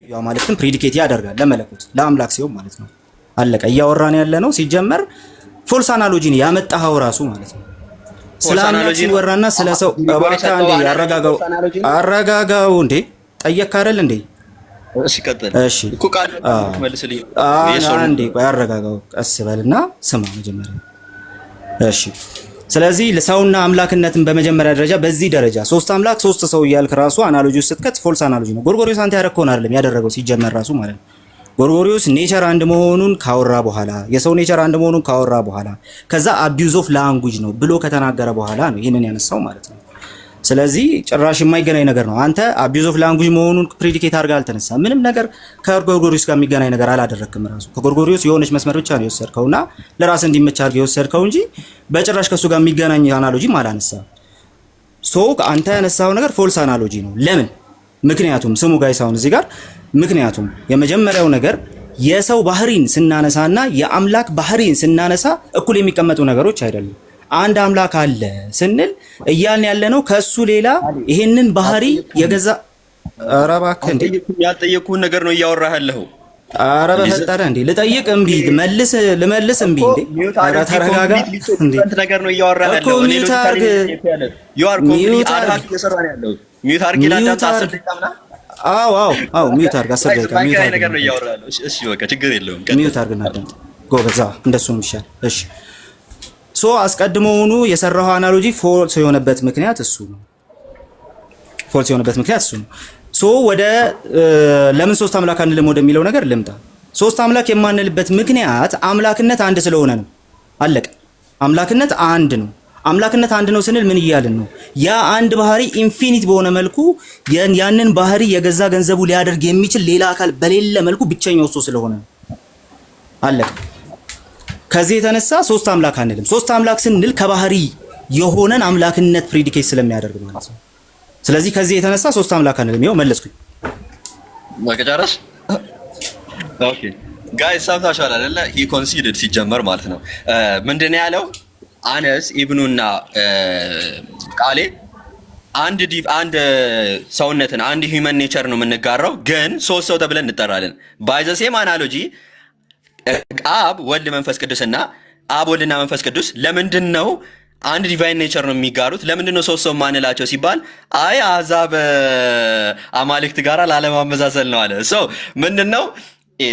ያ ማለትም ፕሪዲኬት ያደርጋል ለመለኮት ለአምላክ ሲሆን ማለት ነው። አለቀ። እያወራን ያለ ነው ሲጀመር ፎልስ አናሎጂን ያመጣው ራሱ ማለት ነው። ስለ አምላክ ሲወራና ስለ ሰው እባክህ አንዴ አረጋጋው እንዴ ጠየቅክ አይደል እንዴ? እሺ ቀጥል። እሺ እኮ ቃል መልስልኝ። አንዴ ቆይ አረጋጋው፣ ቀስ በልና ስማ መጀመሪያ። እሺ ስለዚህ ለሰውና አምላክነትን በመጀመሪያ ደረጃ በዚህ ደረጃ ሶስት አምላክ ሶስት ሰው እያልክ ራሱ አናሎጂ ስትከት ፎልስ አናሎጂ ነው። ጎርጎሪዮስ አንተ ያረከውን አይደለም ያደረገው ሲጀመር ራሱ ማለት ነው። ጎርጎሪዮስ ኔቸር አንድ መሆኑን ካወራ በኋላ የሰው ኔቸር አንድ መሆኑን ካወራ በኋላ ከዛ አቢዩዝ ኦፍ ላንጉጅ ነው ብሎ ከተናገረ በኋላ ነው ይሄንን ያነሳው ማለት ነው። ስለዚህ ጭራሽ የማይገናኝ ነገር ነው። አንተ አቢዩዝ ኦፍ ላንጉጅ መሆኑን ፕሪዲኬት አድርጋ አልተነሳ ምንም ነገር ከጎርጎሪዮስ ጋር የሚገናኝ ነገር አላደረክም። ራሱ ከጎርጎሪዮስ የሆነች መስመር ብቻ ነው የወሰድከውና ለራስ እንዲመች አድርገህ የወሰድከው እንጂ በጭራሽ ከሱ ጋር የሚገናኝ አናሎጂ አላነሳ። አንተ ያነሳው ነገር ፎልስ አናሎጂ ነው። ለምን? ምክንያቱም ስሙ ጋይስ አሁን እዚህ ጋር ምክንያቱም የመጀመሪያው ነገር የሰው ባህሪን ስናነሳና የአምላክ ባህሪን ስናነሳ እኩል የሚቀመጡ ነገሮች አይደሉም። አንድ አምላክ አለ ስንል እያልን ያለነው ከሱ ሌላ ይሄንን ባህሪ የገዛ ኧረ እባክህ እንዴ ያልጠየቅኩህን ነገር ነው እያወራህ ያለኸው። ኧረ በፈጠረ እንዴ ልጠይቅ እምቢ ልመልስ እምቢ እንዴ ኧረ ተረጋጋ እንዴ ነገር ነው እያወራህ ያለኸው። እኔ ሎጂካሊ you are completely አድራክ እየሰራ ነው ያለው። ሚውት አድርጌ ላዳምጥ 10 ደቂቃ ምናምን አዎ ሚውት አድርግ 10 ደቂቃ ሚውት አድርግ ነገር ነው እያወራህ ያለው። እሺ በቃ ችግር የለውም ሚውት አድርግና አዳምጥ ጎበዛ እንደሱ ነው የሚሻል። እሺ አስቀድሞውኑ የሰራው አናሎጂ ፎልስ የሆነበት ምክንያት እሱ ነው። ወደ ለምን ሶስት አምላክ አንልም ወደሚለው ነገር ልምጣ። ሶስት አምላክ የማንልበት ምክንያት አምላክነት አንድ ስለሆነ ነው። አለቀ። አምላክነት አንድ ነው። አምላክነት አንድ ነው ስንል ምን እያልን ነው? ያ አንድ ባህሪ ኢንፊኒት በሆነ መልኩ ያንን ባህሪ የገዛ ገንዘቡ ሊያደርግ የሚችል ሌላ አካል በሌለ መልኩ ብቸኛው እሱ ስለሆነ ነው። አለቀ። ከዚህ የተነሳ ሶስት አምላክ አንልም። ሶስት አምላክ ስንል ከባህሪ የሆነን አምላክነት ፕሪዲኬት ስለሚያደርግ ማለት ነው። ስለዚህ ከዚህ የተነሳ ሶስት አምላክ አንልም። ይኸው መለስኩኝ። ማቀጫራሽ ኦኬ ጋይስ ሰምታችኋል አይደለ? ሂ ኮንሲደርድ ሲጀመር ማለት ነው ምንድነው ያለው? አነስ ኢብኑና ቃሌ አንድ ሰውነትን አንድ ሂውመን ኔቸር ነው የምንጋራው፣ ግን ሶስት ሰው ተብለን እንጠራለን። ባይ ዘ ሴም አናሎጂ አብ ወልድ መንፈስ ቅዱስና አብ ወልድና መንፈስ ቅዱስ ለምንድን ነው አንድ ዲቫይን ኔቸር ነው የሚጋሩት? ለምንድን ነው ሶስት ሰው ማንላቸው ሲባል አይ አሕዛብ አማልክት ጋር ላለማመዛዘል ነው አለ። ምንድን ነው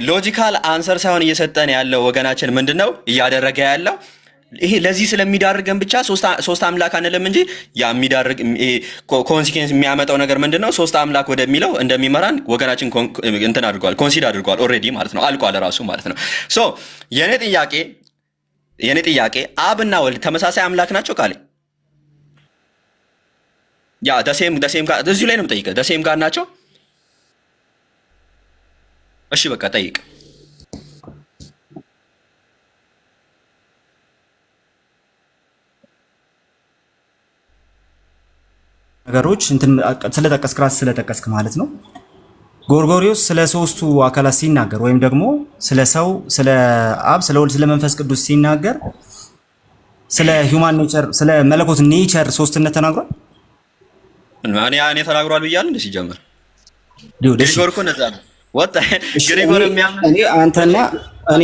ሎጂካል አንሰር ሳይሆን እየሰጠን ያለው ወገናችን ምንድን ነው እያደረገ ያለው? ይሄ ለዚህ ስለሚዳርገን ብቻ ሶስት አምላክ አንልም እንጂ ያ የሚዳርግ ኮንሲኩዌንስ የሚያመጣው ነገር ምንድነው? ሶስት አምላክ ወደሚለው እንደሚመራን ወገናችን እንትን አድርጓል፣ ኮንሲደር አድርጓል ኦልሬዲ ማለት ነው። አልቋል ራሱ ማለት ነው። የኔ ጥያቄ አብና ወልድ ተመሳሳይ አምላክ ናቸው ካለ ያ ደሴም ጋር እዚሁ ላይ ነው የምጠይቀው። ደሴም ጋር ናቸው? እሺ በቃ ጠይቅ። ነገሮች እንትን ስለጠቀስክ ማለት ነው። ጎርጎሪዮስ ስለ ሶስቱ አካላት ሲናገር ወይም ደግሞ ስለ ሰው፣ ስለ አብ፣ ስለ ወልድ፣ ስለ መንፈስ ቅዱስ ሲናገር ስለ ሂውማን ኔቸር፣ ስለ መለኮት ኔቸር ሶስትነት ተናግሯል። እኔ ተናግሯል ብያለሁ እንዴ? ሲጀምር ግሪጎር እኮ ነዛ ነው ወጣ። ግሪጎር የሚያምን እኔ አንተና እኔ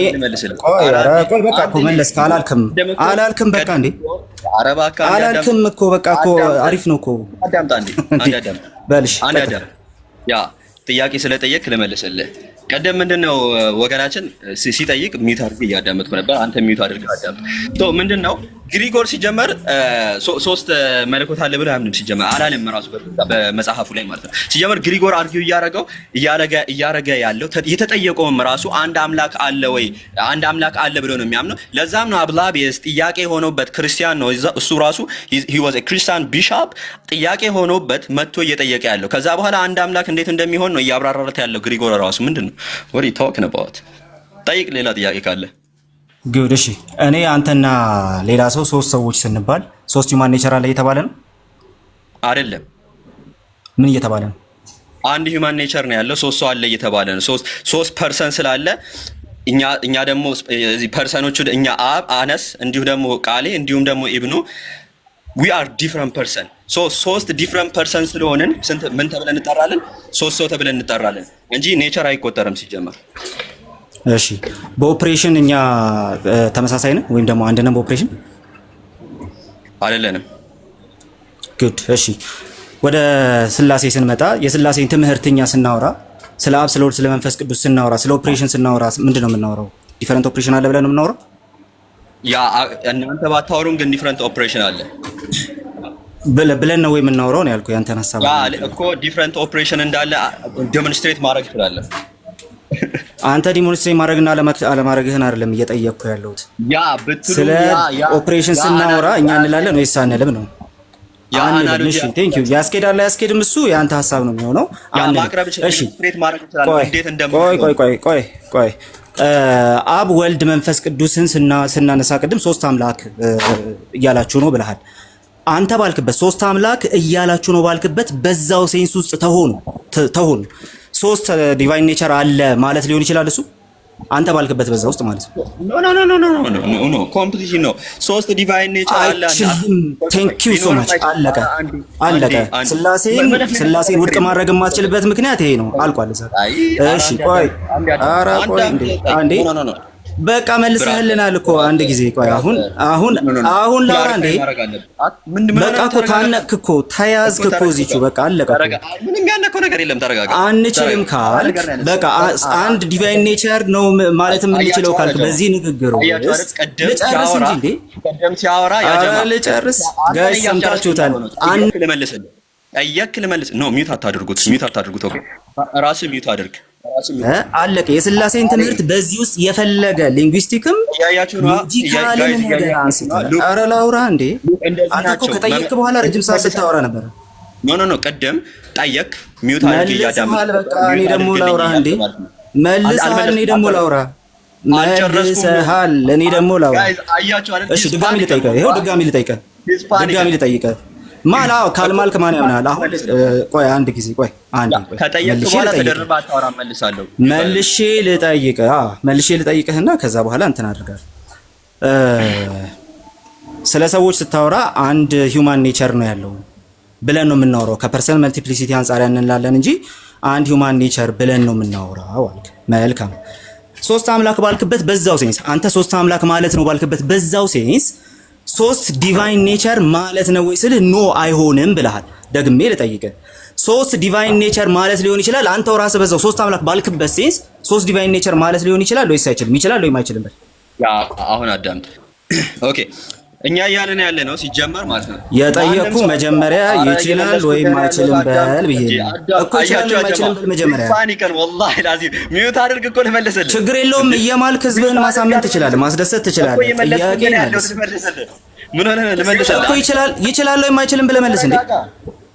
ቆይ በቃ እኮ መለስክ አላልክም በቃ እንዴ አላልክም እኮ በቃ እኮ አሪፍ ነው እኮ አዳምጣ እንዴ በልሽ ያ ጥያቄ ስለጠየቅ ልመልስልህ። ቀደም ምንድነው ወገናችን ሲጠይቅ ሚውት አድርገህ እያዳመጥኩ ነበር። አንተ ሚውት አድርገህ አዳምጥ። ምንድነው ግሪጎር ሲጀመር ሶስት መለኮት አለ ብሎ አያምንም። ሲጀመር አላለም ራሱ በመጽሐፉ ላይ ማለት ነው። ሲጀመር ግሪጎር አርጊው እያረገ ያለው የተጠየቀውም ራሱ አንድ አምላክ አለ ወይ አንድ አምላክ አለ ብሎ ነው የሚያምነው። ለዛም ነው አብላቢየስ ጥያቄ ሆኖበት ክርስቲያን ነው እሱ ራሱ he was a Christian bishop ጥያቄ ሆኖበት መጥቶ እየጠየቀ ያለው። ከዛ በኋላ አንድ አምላክ እንዴት እንደሚሆን ነው እያብራራለት ያለው ግሪጎር ራሱ። ምንድነው what are you talking about? ጠይቅ ሌላ ጥያቄ ካለ ጉድ። እሺ እኔ አንተና ሌላ ሰው ሶስት ሰዎች ስንባል ሶስት ሂውማን ኔቸር አለ እየተባለ ነው አይደለም? ምን እየተባለ ነው? አንድ ሂውማን ኔቸር ነው ያለው፣ ሶስት ሰው አለ እየተባለ ነው። ሶስት ፐርሰን ስላለ እኛ ደግሞ እዚህ ፐርሰኖቹ እኛ አብ አነስ እንዲሁ ደግሞ ቃሌ እንዲሁም ደግሞ ኢብኑ we are different person ሶስት ዲፍረንት ፐርሰን ስለሆንን ምን ተብለን እንጠራለን? ሶስት ሰው ተብለን እንጠራለን እንጂ ኔቸር አይቆጠርም ሲጀመር። እሺ በኦፕሬሽን እኛ ተመሳሳይ ነን ወይም ደግሞ አንድ ነን በኦፕሬሽን አይደለንም። ጉድ። እሺ ወደ ስላሴ ስንመጣ የስላሴን ትምህርትኛ ስናወራ ስለ አብ ስለ ወልድ ስለ መንፈስ ቅዱስ ስናወራ ስለ ኦፕሬሽን ስናወራ ምንድነው የምናወራው? ዲፈረንት ኦፕሬሽን አለ ብለን ነው የምናወራው? ያ እናንተ ባታወሩም ግን ዲፈረንት ኦፕሬሽን አለ ብለን ነው የምናወራው ነው ያልኩህ። ያንተን ሐሳብ እኮ ዲፈረንት ኦፕሬሽን እንዳለ ዴሞንስትሬት ማድረግ ይችላል። አንተ ዲሞንስትሬት ማድረግና አለማድረግህን አይደለም እየጠየቅኩ ያለሁት። ያ ብትሉ ስለ ኦፕሬሽን ስናወራ እኛ እንላለን ወይስ አንልም ነው? አንልም። እሺ ቴንክ ዩ። ያስኬዳል አያስኬድም እሱ ያንተ ሐሳብ ነው የሚሆነው። እሺ ቆይ አብ ወልድ መንፈስ ቅዱስን ስናነሳ ቅድም ሶስት አምላክ እያላችሁ ነው ብለሃል። አንተ ባልክበት ሶስት አምላክ እያላችሁ ነው ባልክበት በዛው ሴንስ ውስጥ ተሆኑ ሶስት ዲቫይን ኔቸር አለ ማለት ሊሆን ይችላል እሱ አንተ ባልክበት በዛ ውስጥ ማለት ነው። ኖ ኮምፕሊሽን ነው። ሶስት ዲቫይን ኔቸር አለ። ቴንክ ዩ ሶ ማች። አለቀ። ስላሴን ውድቅ ማድረግ የማትችልበት ምክንያት ይሄ ነው። አልቋል። እሺ ቆይ አንዴ በቃ መልሰህልናል እኮ አንድ ጊዜ። ቆይ አሁን ላውራ እንዴ? በቃ እኮ ታነቅክ እኮ ተያዝክ እኮ እዚቹ በቃ አለቀ። ምንም ያነከው ነገር የለም። ተረጋጋ። አንችልም ካልክ በቃ አንድ ዲቫይን ኔቸር ነው ማለት የምንችለው ካልክ በዚህ ንግግር ውስጥ ልጨርስ እንጂ እንዴ ሲያወራ ልጨርስ። ጋይስ ሰምታችሁታል። ልመልስ ነው። ሚውት አታድርጉት። ኦኬ ራስህ ሚውት አድርግ። አለቀ። የስላሴን ትምህርት በዚህ ውስጥ የፈለገ ሊንጉዊስቲክም ሎጂካልም ነገር አንስተህ ኧረ ላውራ እንዴ? አንተ እኮ ከጠየቅክ በኋላ ረጅም ሰዓት ስታወራ ነበር። ኖ ቀደም ጠየቅ። ሚውት አድርግ። እያዳመጥክ በቃ እኔ ደግሞ ላውራ እንዴ? መልሰሃል። እኔ ደግሞ ላውራ መልሰሃል። እኔ ደግሞ ላውራ። እሺ ድጋሚ ልጠይቅህ ማላው ካልማልክ ማን ያምናል? አሁን ቆይ አንድ ጊዜ ቆይ አንዴ ከጠየቅ በኋላ ተደርባ አታወራ። መልሳለሁ። መልሼ ልጠይቅህና ከዛ በኋላ እንትን አድርጋለሁ። ስለ ሰዎች ስታወራ አንድ ሂውማን ኔቸር ነው ያለው ብለን ነው የምናወራው። ከፐርሰናል መልቲፕሊሲቲ አንጻር እንላለን እንጂ አንድ ሂውማን ኔቸር ብለን ነው የምናወራው አልክ። መልካም። ሶስት አምላክ ባልክበት በዛው ሴንስ አንተ ሶስት አምላክ ማለት ነው ባልክበት በዛው ሴንስ ሶስት ዲቫይን ኔቸር ማለት ነው ወይ ስልህ ኖ አይሆንም ብለሃል። ደግሜ ልጠይቅህ፣ ሶስት ዲቫይን ኔቸር ማለት ሊሆን ይችላል አንተው ራስህ በዛው ሶስት አምላክ ባልክበት ሴንስ ሶስት ዲቫይን ኔቸር ማለት ሊሆን ይችላል ወይስ አይችልም? ይችላል ወይም አይችልም? ያ አሁን አዳምጥ። ኦኬ እኛ እያልን ያለ ነው ሲጀመር ማለት ነው። የጠየቅኩ መጀመሪያ ይችላል ወይም አይችልም በል ብዬ እኮ ይችላል ወይም አይችልም በል መጀመሪያ። ፋኒከን ወላሂ ላዚም ሚውት አድርግ እኮ ልመልስልህ። ችግር የለውም። እየማልክ ህዝብህን ማሳመን ትችላለህ፣ ማስደሰት ትችላለህ። ጥያቄ ምን ሆነ ልመልስልህ እኮ ይችላል ወይም አይችልም ብለህ መልስ እንዴ።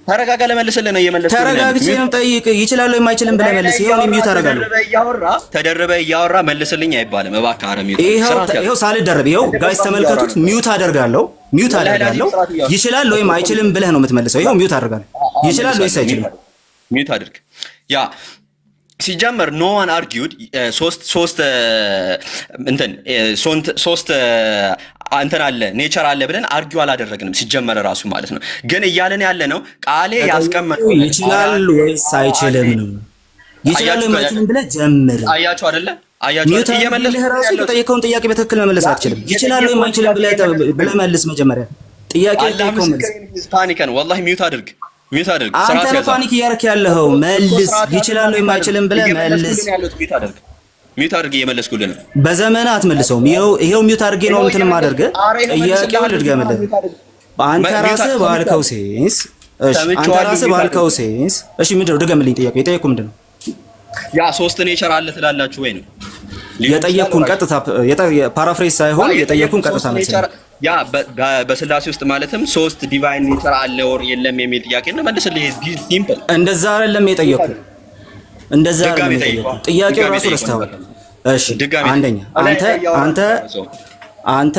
ተረጋጋ፣ ልመልስልህ ነው እየመለስኩ። ተረጋግቼ ነው ጠይቅ። ይችላል ወይም አይችልም ብለህ መልስ። ይሄው ሚውት አደርጋለሁ። ተደርበህ እያወራ መልስልኝ አይባልም። እባክህ አረ ሚውት። ይሄው ሳልደረብ ይሄው ጋይስ ተመልከቱት። ሚውት አደርጋለሁ። ይችላል ወይም አይችልም ብለህ ነው የምትመልሰው። ይሄው ሚውት አደርጋለሁ። ይችላል ወይስ አይችልም? ሚውት አድርግ። ያ ሲጀመር ኖ ዋን አርጊውድ ሶስት እንትን አለ ኔቸር አለ ብለን አርጊው አላደረግንም ሲጀመር ራሱ ማለት ነው። ግን እያለን ያለ ነው ቃሌ ያስቀመጠው ይችላል ወይስ አይችልም ነው። ይችላል ወይስ አይችልም ብለህ ጀምር። አያችሁ አይደለ? አያችሁ እየመለስኩ ራሱ የጠየቀውን ጥያቄ በትክክል መመለስ አትችልም። ይችላል ወይስ አይችልም ብለህ መልስ። መጀመሪያ ጥያቄ ጠይቀው መልስ። ፓኒከን ወላሂ ሚውት አድርግ። አንተ ፓኒክ እያደረክ ያለኸው መልስ። ይችላል ወይስ አይችልም ብለህ መልስ። ሚውት አድርጌ እየመለስኩልህ ነው። በዘመንህ አትመልሰውም። ይሄው ሚውት አድርጌ ነው እንትን የማደርገህ። ጥያቄውን ልድገምልህ። አንተ ራስህ ባልከው ሴንስ እሺ ምንድን ነው? ድገምልኝ። ጥያቄ የጠየኩህ ምንድን ነው? ያ ሶስት ኔቸር አለ ትላላችሁ ወይ ነው የጠየኩህን። ቀጥታ ፓራፍሬዝ ሳይሆን የጠየኩህን ቀጥታ መልስ። ያ በስላሴ ውስጥ ማለትም ሶስት ዲቫይን ኔቸር አለ ወር የለም የሚል ጥያቄ ነው። መልስልህ። ሲምፕል። እንደዛ አይደለም የጠየኩህ። እንደዛ አይደለም የጠየኩህ። ጥያቄው ራሱ ረስተኸዋል። እሺ አንደኛ አንተ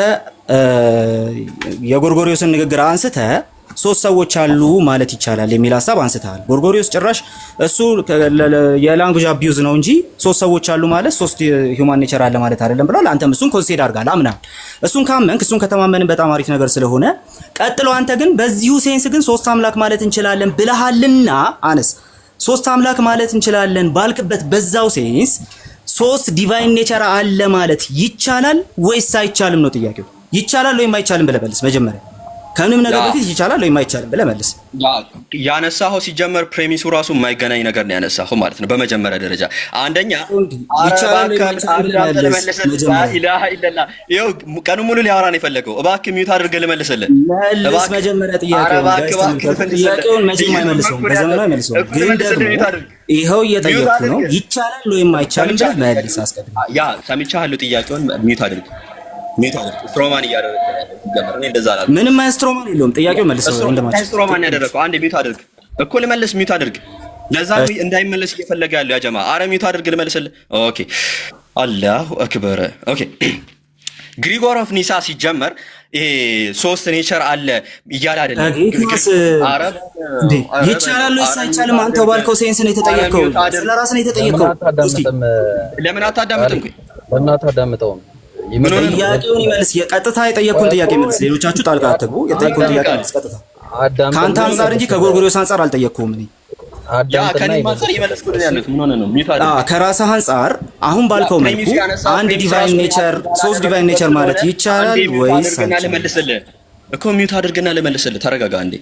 የጎርጎሪዮስን ንግግር አንስተህ ሶስት ሰዎች አሉ ማለት ይቻላል የሚል ሀሳብ አንስተሃል። ጎርጎሪዮስ ጭራሽ እሱ የላንጉጅ አቢዩዝ ነው እንጂ ሶስት ሰዎች አሉ ማለት ሶስት ሂውማን ኔቸር አለ ማለት አይደለም ብሏል። አንተም እሱን ኮንሲደር አድርጋል አምናል። እሱን ካመንክ እሱን ከተማመንን በጣም አሪፍ ነገር ስለሆነ ቀጥሎ አንተ ግን በዚሁ ሴንስ ግን ሶስት አምላክ ማለት እንችላለን ብለሃልና አነስ ሶስት አምላክ ማለት እንችላለን ባልክበት በዛው ሴንስ ሶስት ዲቫይን ኔቸር አለ ማለት ይቻላል ወይስ አይቻልም ነው ጥያቄው። ይቻላል ወይም አይቻልም ብለህ መልስ መጀመሪያ። ከምንም ነገር በፊት ይቻላል ወይም አይቻልም ብለህ መልስ። ያነሳኸው ሲጀመር ፕሬሚሱ ራሱ የማይገናኝ ነገር ነው ያነሳኸው ማለት ነው። በመጀመሪያ ደረጃ አንደኛ ቀኑ ሙሉ ሊያወራ ነው የፈለገው። እባክህ ሚውት አድርገህ ልመልስልህ። መልስ መጀመሪያ ጥያቄውን መቼም አይመልሰውም፣ በዘመናዊ አይመልሰውም። ግን ደግሞ ይኸው እየጠየቅኩ ነው። ይቻላል ወይም አይቻልም ብለህ መልስ አስቀድመህ። ያ ሰምቻለሁ። ጥያቄውን ሚውት አድርግ ስትሮማን እያደረገ ጀመረ። እኔ እንደዛ አላልኩም። ምንም ስትሮማን የለውም። ጥያቄው መልሰው እንደማለት ስትሮማን ያደረገው አንዴ ሚውት አድርግ እኮ ልመልስ። ሚውት አድርግ። ለዛ እንዳይመለስ እየፈለገ ያለው ያ ጀማ። አረ ሚውት አድርግ ልመልስልህ። ኦኬ አላሁ አክበር። ኦኬ ግሪጎር ኦፍ ኒሳ ሲጀመር ይሄ ሶስት ኔቸር አለ እያለ አይደለም። አረብ ይቻላል ወይስ አይቻልም? አንተ ባልከው ሴንስ ነው የተጠየቀው። ስለራስህ ነው የተጠየቀው። እስኪ ለምን አታዳምጥም? በእናትህ አዳምጠው። ጥያቄውን ይመልስ። የቀጥታ የጠየቅኩን ጥያቄ መልስ። ሌሎቻችሁ ጣልቃ አትግቡ። የጠየቅኩን ጥያቄ መልስ ቀጥታ። ከአንተ አንጻር እንጂ ከጎርጎሪዮስ አንጻር አልጠየቅኩም እኔ። ከራስህ አንጻር አሁን ባልከው መልኩ አንድ ዲቫይን ኔቸር ሶስት ዲቫይን ኔቸር ማለት ይቻላል ወይስ ልመልስልህ እኮ ሚውት አድርግና ልመልስልህ። ተረጋጋ እንዴ።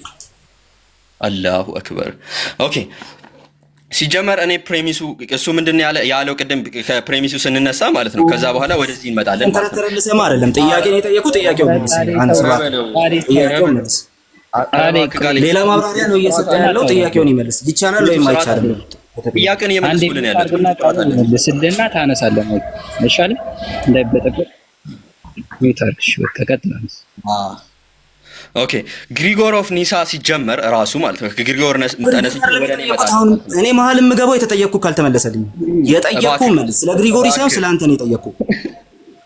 አላሁ አክበር። ኦኬ ሲጀመር እኔ ፕሬሚሱ እሱ ምንድነው ያለው ቅድም ከፕሬሚሱ ስንነሳ ማለት ነው። ከዛ በኋላ ወደዚህ እንመጣለን ማለት ነው። ተረተረልሰማ አይደለም ጥያቄ ነው የጠየቁት። ጥያቄው መልስ ሌላ ማብራሪያ ነው እየሰጠ ያለው። ጥያቄውን ይመልስ። ይቻላል ወይም አይቻልም? ጥያቄን እየመለስኩልን ያለው መልስልና ታነሳለህ ነው አይሻልም? እንዳይበጠበጥ ይታርሽ ተከትላለህ። ኦኬ ግሪጎር ኦፍ ኒሳ ሲጀመር ራሱ ማለት ነው። ከግሪጎር ተነስቼ ወደ እኔ መጣሁ። እኔ መሀል የምገባው የተጠየቅኩ ካልተመለሰልኝ የጠየቅኩ መልስ ስለ ግሪጎሪ ሳይሆን ስለ አንተ ነው የጠየቅኩ።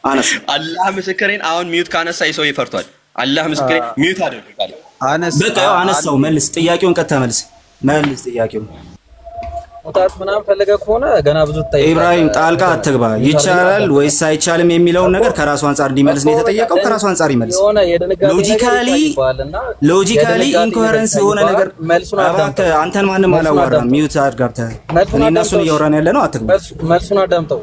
አነስ አላህ ምስክሬን። አሁን ሚውት ካነሳ ይሰው ይፈርቷል። አላህ ምስክሬን ሚውት አድርጋለሁ። አነስ በቃ አነሳው። መልስ ጥያቄውን ቀጥታ መልስ ጥያቄውን ወጣት ምናምን ፈልገህ ከሆነ ገና ብዙ ትጠይቃለህ። ኢብራሂም ጣልቃ አትግባ። ይቻላል ወይስ አይቻልም የሚለውን ነገር ከራሱ አንጻር እንዲመልስ ነው የተጠየቀው። ከራሱ አንጻር ይመልስ። ሎጂካሊ ኢንኮሄረንስ የሆነ ነገር እባክህ። አንተን ማንም አላወራም። ሚውት አድርጋብተህ እኔ እና እሱን እያወራን ያለ ነው። አትግባ። መልሱን አዳምጠው።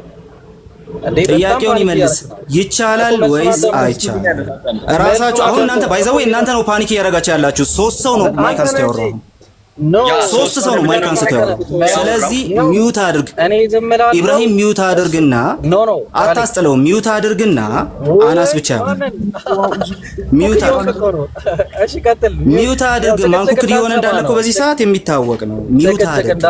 ጥያቄውን ይመልስ። ይቻላል ወይስ አይቻልም? ራሳችሁ አሁን እናንተ ባይዘው እናንተ ነው ፓኒክ እያደረጋችሁ ያላችሁ። ሶስት ሰው ነው ማይክ አንስቶ ያወራው። ሶስት ሰው ነው ማይክ አንስቶ ያወራው። ስለዚህ ሚውት አድርግ ኢብራሂም፣ ሚውት አድርግና አታስጥለው። ሚውት አድርግና አናስ ብቻ ሚውት አድርግ። እሺ ቀጥል። ሚውት አድርግ። ማንኩክ ሊሆን እንዳለኮ በዚህ ሰዓት የሚታወቅ ነው። ሚውት አድርግ።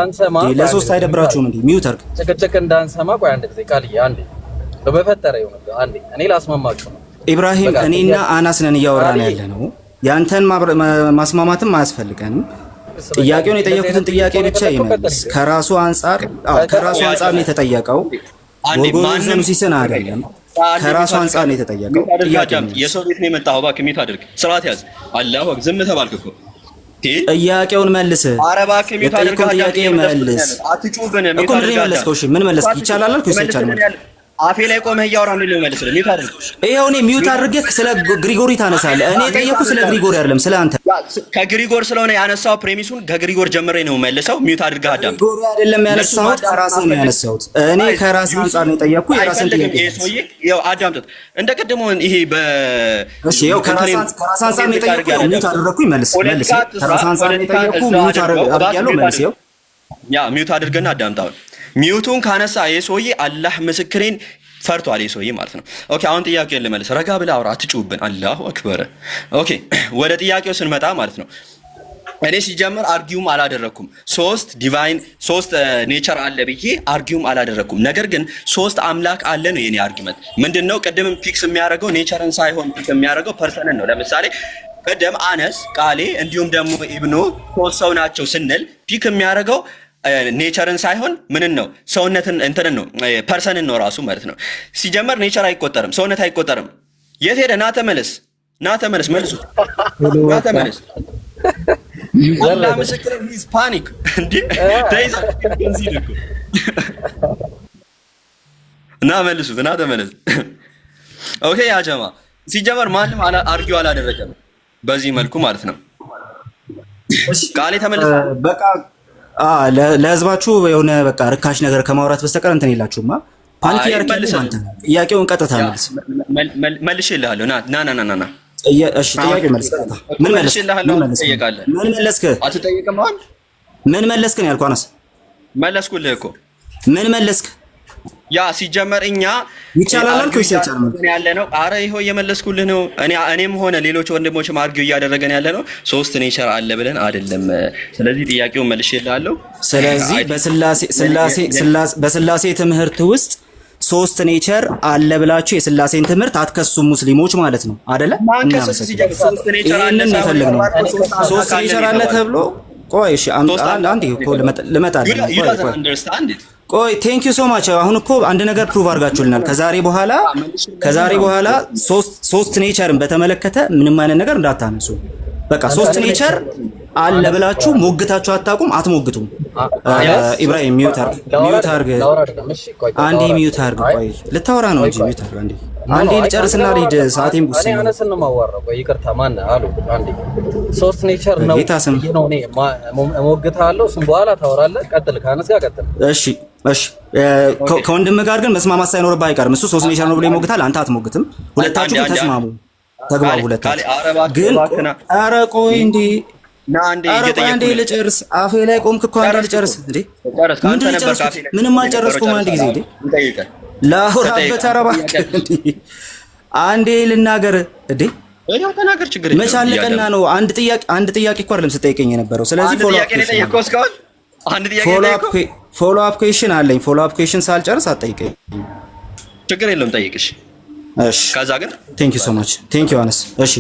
ለሶስት አይደብራችሁም እንዴ? ሚውት አድርግ። ጭቅጭቅ እንዳንሰማ። ቆይ አንድ ጊዜ ቃልዬ አንዴ በፈጠረ ይሁን አንዴ እኔ ላስማማችሁ ነው። ኢብራሂም እኔና አናስ ነን እያወራን ያለ ነው። ያንተን ማስማማትም አያስፈልገንም። ጥያቄውን የጠየቁትን ጥያቄ ብቻ ይመልስ። ከራሱ አንጻር ነው የተጠየቀው። ጎርጎሪዮስን ሲሰና አይደለም። ከራሱ አንጻር ነው የተጠየቀው። የሰው ቤት ነው የመጣው። እባክህ ሚውት አድርግ። ስርዓት ያዝ። አላሁ አክበር። ዝም ተባልክ እኮ። ጥያቄውን መልስ። ኧረ እባክህ ሚውት አድርግ። ጥያቄ መልስ። አትጩብን። እኮ ምንድን ነው የመለስከው? እሺ ምን መለስክ? ይቻላል አልኩ። ይቻላል አፌ ላይ ቆመህ እያወራህ ነው መልስልህ። ሚውት አድርግ። ይኸው እኔ ሚውት አድርጌህ ስለ ግሪጎሪ ታነሳለህ። እኔ የጠየኩህ ስለ ግሪጎሪ አይደለም ስለ አንተ። ከግሪጎር ስለሆነ ያነሳው ፕሬሚሱን ከግሪጎር ጀምሬ ነው መልሰው። ሚውት አድርገህ አዳም። ግሪጎሪ አይደለም ያነሳሁት፣ ከራስህ ነው ያነሳሁት። እኔ ከራስህ አንጻር ነው የጠየኩህ። የራስህን ጥያቄ ይኸው አዳምጡት። እንደ ቅድሞ ይሄ እሺ፣ ይኸው ከራስህ አንጻር ነው የጠየኩህ። ሚውት አደረኩኝ። መልስ። ከራስህ አንጻር ነው የጠየኩህ። ሚውት አድርጌያለሁ። መልስ። ይኸው ሚውት አድርገና አዳምጣው። ሚውቱን ካነሳ የሰውዬ አላህ ምስክሬን ፈርቷል የሰውዬ ማለት ነው። ኦኬ አሁን ጥያቄውን ልመልስ። ረጋ ብለህ አውራ፣ አትጩብን። አላሁ አክበር። ኦኬ ወደ ጥያቄው ስንመጣ ማለት ነው እኔ ሲጀምር አርጊውም አላደረኩም። ሶስት ኔቸር አለ ብዬ አርጊውም አላደረኩም። ነገር ግን ሶስት አምላክ አለ ነው የኔ አርጊመንት። ምንድነው ቅድምም ፒክስ የሚያደርገው ኔቸርን ሳይሆን ፒክ የሚያደርገው ፐርሰንን ነው። ለምሳሌ ቅድም አነስ ቃሌ እንዲሁም ደግሞ ኢብኑ ሶስት ሰው ናቸው ስንል ፒክ የሚያደርገው ኔቸርን ሳይሆን ምንን ነው? ሰውነትን እንትንን ነው፣ ፐርሰንን ነው ራሱ ማለት ነው። ሲጀመር ኔቸር አይቆጠርም፣ ሰውነት አይቆጠርም። የት ሄደ? ና ተመለስ፣ መልሱ፣ ና ተመለስ። አላህ ምስክር ሂዝ ፓኒክ እንዴ ተይዛ ኮንሲደር እኮ እና መልሱት እና ተመለስ። ኦኬ ያ ጀማ ሲጀመር ማንም አርጊው አላደረገም በዚህ መልኩ ማለት ነው። ቃሌ ተመለሰ። በቃ ለህዝባችሁ የሆነ በቃ ርካሽ ነገር ከማውራት በስተቀር እንትን የላችሁማ። ፓኒክ ያርካልሽ አንተ ጥያቄውን ቀጥታ መልስ። መልሼልሃለሁ። ና እሺ ጥያቄ መልስ ቀጥታ። ምን መለስክ? አትጠይቅም? አሁን ምን መለስክ ነው ያልኩህ? አነስ መለስኩልህ እኮ። ምን መለስክ? ያ ሲጀመር እኛ ይቻላል አልኩህ ያለ ነው። አረ ይኸው እየመለስኩልህ ነው። እኔም ሆነ ሌሎች ወንድሞችም አርጊው እያደረገን ያለ ነው። ሶስት ኔቸር አለ ብለን አይደለም። ስለዚህ ጥያቄውን መልሼልሃለሁ። ስለዚህ በስላሴ ትምህርት ውስጥ ሶስት ኔቸር አለ ብላችሁ የስላሴን ትምህርት አትከሱም ሙስሊሞች ማለት ነው አይደለ? ይሄንን የፈለግነው ሶስት ኔቸር አለ ተብሎ ቆይ እሺ አንዴ እኮ ልመጣልህ። ቆይ ቴንክ ዩ ሶ ማች። አሁን እኮ አንድ ነገር ፕሩቭ አድርጋችሁልናል። ከዛሬ በኋላ ሶስት ኔቸርን በተመለከተ ምንም አይነት ነገር እንዳታነሱ። በቃ ሶስት ኔቸር አለ ብላችሁ ሞግታችሁ አታውቁም፣ አትሞግቱም። ኢብራሂም ሚዩት አርግ አንዴ ሚዩት አርግ። ቆይ ልታወራ ነው እንጂ ሚዩት አርግ አንዴ ልጨርስና ልሂድ። ሰዓቴን ቡስ ነው። አነስን ነው የማዋራው። ቆይ ይቅርታ ማን አሉ አንዴ ሶስት ኔቸር ነው ነው እኔ እሞግታለሁ። እሱም በኋላ ታወራለህ። ቀጥል፣ ከአነስ ጋር ቀጥል። እሺ ከወንድም ጋር ግን መስማማት ሳይኖርብህ አይቀርም። እሱ ሶስት ኔቸር ነው ብሎ ይሞግታል፣ አንተ አትሞግትም። ሁለታችሁ ተስማሙ፣ ተግባቡ። ሁለታችሁ ግን ኧረ ቆይ እንዴ አንዴ ልጨርስ። አፌ ላይ ቆምክ እኮ አንዴ ልጨርስ እንዴ። ምንም አልጨረስኩም። አንድ ጊዜ እንዴ ላውራበት። ኧረ እባክህ አንዴ ልናገር እንዴ። ተናገር፣ ችግር የለም። መች አለቀና ነው? አንድ ጥያቄ እኮ አይደለም ስጠይቀኝ የነበረው። ስለዚህ ፎሎ አፕ ኩዌሽን አለኝ። ፎሎ አፕ ኩዌሽን ሳልጨርስ አትጠይቀኝ። ችግር የለም፣ ጠይቅሽ። እሺ ከዛ ግን ቴንክ ዩ ሶ ማች ቴንክ ዩ አነስ። እሺ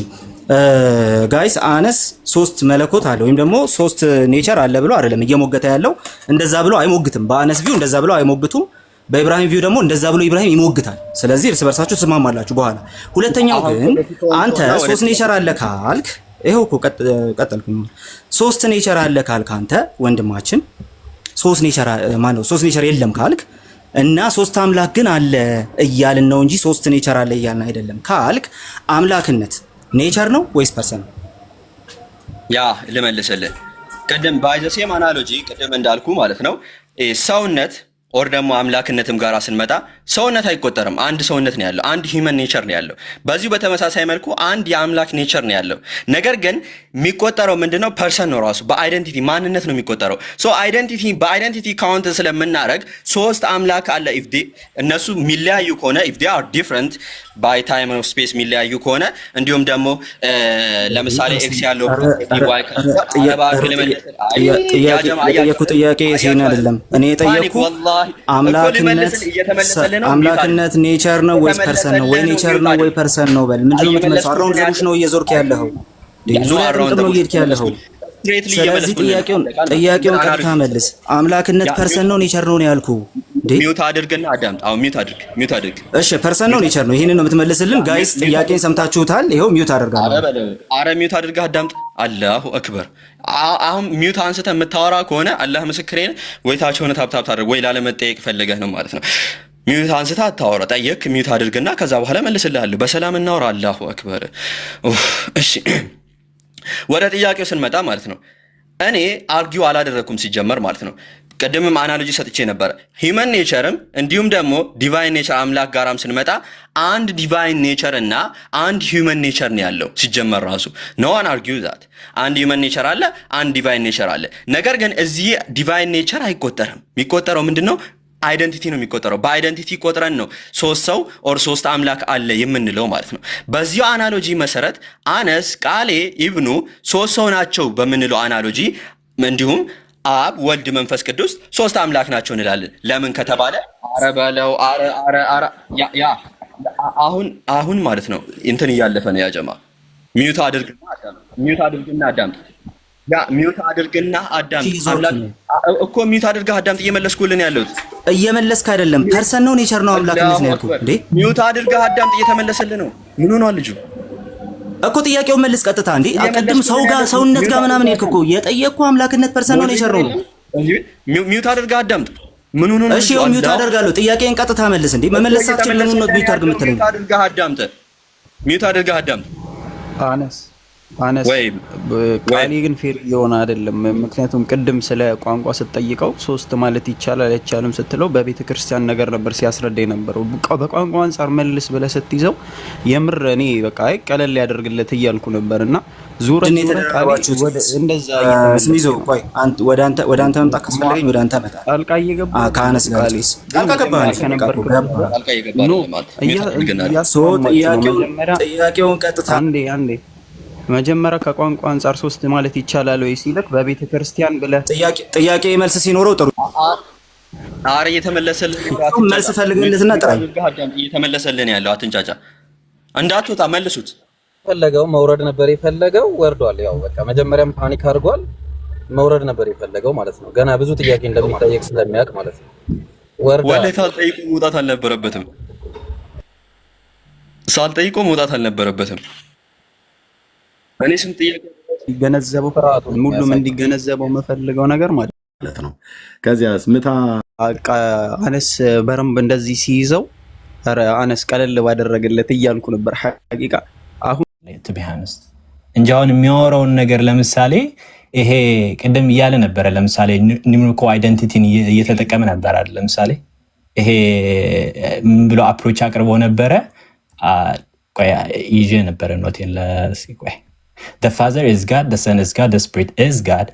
ጋይስ አነስ ሶስት መለኮት አለ ወይም ደግሞ ሶስት ኔቸር አለ ብሎ አይደለም እየሞገተ ያለው። እንደዛ ብሎ አይሞግትም። በአነስ ቪው እንደዛ ብሎ አይሞግቱም። በኢብራሂም ቪው ደግሞ እንደዛ ብሎ ኢብራሂም ይሞግታል። ስለዚህ እርስ በርሳችሁ ትስማማላችሁ። በኋላ ሁለተኛው ግን አንተ ሶስት ኔቸር አለ ካልክ ይሄው እኮ ቀጠልኩኝ። ሶስት ኔቸር አለ ካልክ አንተ ወንድማችን ሶስት ኔቸር የለም ካልክ እና ሶስት አምላክ ግን አለ እያልን ነው እንጂ ሶስት ኔቸር አለ እያልን አይደለም ካልክ አምላክነት ኔቸር ነው ወይስ ፐርሰን ነው? ያ ልመልስልህ። ቅድም ባይዘሴም አናሎጂ ቅድም እንዳልኩ ማለት ነው ሰውነት ኦር ደግሞ አምላክነትም ጋር ስንመጣ ሰውነት አይቆጠርም። አንድ ሰውነት ነው ያለው፣ አንድ ሂውመን ኔቸር ነው ያለው። በዚሁ በተመሳሳይ መልኩ አንድ የአምላክ ኔቸር ነው ያለው። ነገር ግን የሚቆጠረው ምንድነው? ፐርሰን ነው ራሱ በአይደንቲቲ ማንነት ነው የሚቆጠረው። ሶ በአይደንቲቲ ካውንት ስለምናደርግ ሶስት አምላክ አለ። ኢፍ እነሱ የሚለያዩ ከሆነ ኢፍ ዴይ አር ዲፍረንት ባይ ታይም ኦፍ ስፔስ የሚለያዩ ከሆነ እንዲሁም ደግሞ ለምሳሌ ኤክስ ያለው ጥያቄ ሲሆን አይደለም እኔ የጠየኩ አምላክነት ኔቸር ነው ወይስ ፐርሰን ነው? ወይ ኔቸር ነው ወይ ፐርሰን ነው? በል ምንድነው የምትመልሰው? አራውንድ ዘቡሽ ነው እየዞርክ ያለኸው፣ ዙሪያ ጥምጥም ነው እየሄድክ ያለኸው። ስለዚህ ጥያቄውን ቀጥታ መልስ። አምላክነት ፐርሰን ነው ኔቸር ነው ያልኩህ? ሚውት አድርግና አዳምጥ። አሁን ሚውት አድርግ። እሺ ፐርሰን ነው ኔቸር ነው? ይሄንን ነው የምትመልስልን? ጋይስ ጥያቄን ሰምታችሁታል። ይሄው ሚውት አደርጋለሁ። አረ ሚውት አድርገህ አዳምጥ። አላሁ አክበር። አሁን ሚውት አንስተህ የምታወራ ከሆነ አላህ ምስክሬን ወይ ታች ሆነ ታብታብ ታደርግ ወይ ላለመጠየቅ ፈልገህ ነው ማለት ነው። ሚውት አንስተህ አታወራ። ጠየቅ፣ ሚውት አድርግና ከዛ በኋላ መልስልሃለሁ። በሰላም እናወራ። አላሁ አክበር። እሺ ወደ ጥያቄው ስንመጣ ማለት ነው እኔ አርጊው አላደረኩም ሲጀመር ማለት ነው። ቀደምም አናሎጂ ሰጥቼ ነበር። ሂውመን ኔቸርም እንዲሁም ደግሞ ዲቫይን ኔቸር አምላክ ጋራም ስንመጣ አንድ ዲቫይን ኔቸር እና አንድ ሂውመን ኔቸር ነው ያለው ሲጀመር ራሱ ኖ ዋን አርጊው ዛት። አንድ ሂውመን ኔቸር አለ፣ አንድ ዲቫይን ኔቸር አለ። ነገር ግን እዚህ ዲቫይን ኔቸር አይቆጠርም። የሚቆጠረው ምንድነው? አይደንቲቲ ነው የሚቆጠረው። በአይደንቲቲ ቆጥረን ነው ሶስት ሰው ኦር ሶስት አምላክ አለ የምንለው ማለት ነው። በዚሁ አናሎጂ መሰረት አነስ፣ ቃሌ፣ ኢብኑ ሶስት ሰው ናቸው በምንለው አናሎጂ እንዲሁም አብ፣ ወልድ፣ መንፈስ ቅዱስ ሶስት አምላክ ናቸው እንላለን። ለምን ከተባለ አረ በለው አረ ያ አሁን ማለት ነው እንትን እያለፈ ነው ያጀማ። ሚውት አድርግና አዳምጥ። ያ ሚውት አድርግና አዳምጥ። አምላክ እኮ ሚውት አድርገህ አዳምጥ። እየመለስኩልን ያለሁት እየመለስክ አይደለም። ፐርሰን ነው ኔቸር ነው አምላክነት ነው ያልኩህ እንዴ? ሚውት አድርገህ አዳምጥ። እየተመለሰልህ ነው። ምን ሆኗል ልጁ? እኮ ጥያቄውን መልስ ቀጥታ። እንዴ አቀድም ሰው ጋር ሰውነት ጋር ምናምን ሄድክ እኮ። የጠየቅኩ አምላክነት ፐርሰን ነው የሸረው ነው። ሚውት አድርገህ አዳምጥ። ምን ሆኖ ነው? እሺ ይኸው ሚውት አደርጋለሁ። ጥያቄን ቀጥታ መልስ። እንዴ መመለስ ሳትችል ለምን ነው ሚውት አድርግ የምትለኝ? ሚውት አድርገህ አዳምጥ። አነስ ቃሌ ግን ፌር እየሆነ አይደለም። ምክንያቱም ቅድም ስለ ቋንቋ ስትጠይቀው ሶስት ማለት ይቻላል አይቻልም ስትለው በቤተ ክርስቲያን ነገር ነበር ሲያስረዳ የነበረው። በቋንቋ አንፃር መልስ ብለህ ስትይዘው የምር እኔ በቃ አይ ቀለል ያደርግለት እያልኩ ነበርና ዙረን እንደዛ ስሚዞ ቆይ ወደ አንተ መምጣት ካስፈለገኝ ወደ አንተ መጣ ጣልቃ እየገባ ከአነስ ጋር ጣልቃ ገባህ ጥያቄውን ቀጥታ አንዴ መጀመሪያ ከቋንቋ አንፃር ሶስት ማለት ይቻላል ወይ ሲልክ በቤተ ክርስቲያን ብለህ ጥያቄ መልስ ሲኖረው ጥሩ አረ እየተመለሰልህ መልስ ፈልግልህና ጥራ እየተመለሰልህ ያለው አትንጫጫ እንዳትወጣ መልሱት ፈለገው መውረድ ነበር የፈለገው ወርዷል ያው በቃ መጀመሪያም ፓኒክ አድርጓል መውረድ ነበር የፈለገው ማለት ነው ገና ብዙ ጥያቄ እንደሚጠየቅ ስለሚያውቅ ማለት ነው ወርዷል ወለታ ጠይቆ መውጣት አልነበረበትም ሳልጠይቆ መውጣት አልነበረበትም እኔ ስም ጥያቄ ይገነዘበው ሁሉም እንዲገነዘበው መፈልገው ነገር ማለት ነው ከዚያስ ምታ አነስ በረምብ እንደዚህ ሲይዘው አረ አነስ ቀለል ባደረገለት እያልኩ ነበር ሐቂቃ አሁን ቢያንስ እንጃውን የሚያወራውን ነገር ለምሳሌ ይሄ ቀደም ይያለ ነበር ለምሳሌ ኒውሜሪካል አይደንቲቲን እየተጠቀመ ነበር አይደል ለምሳሌ ይሄ ምን ብሎ አፕሮች አቅርቦ ነበር ቆይ ይዤ ነበር ኖቴን ለሲቆይ The Father is God, the Son is God, the Spirit is God.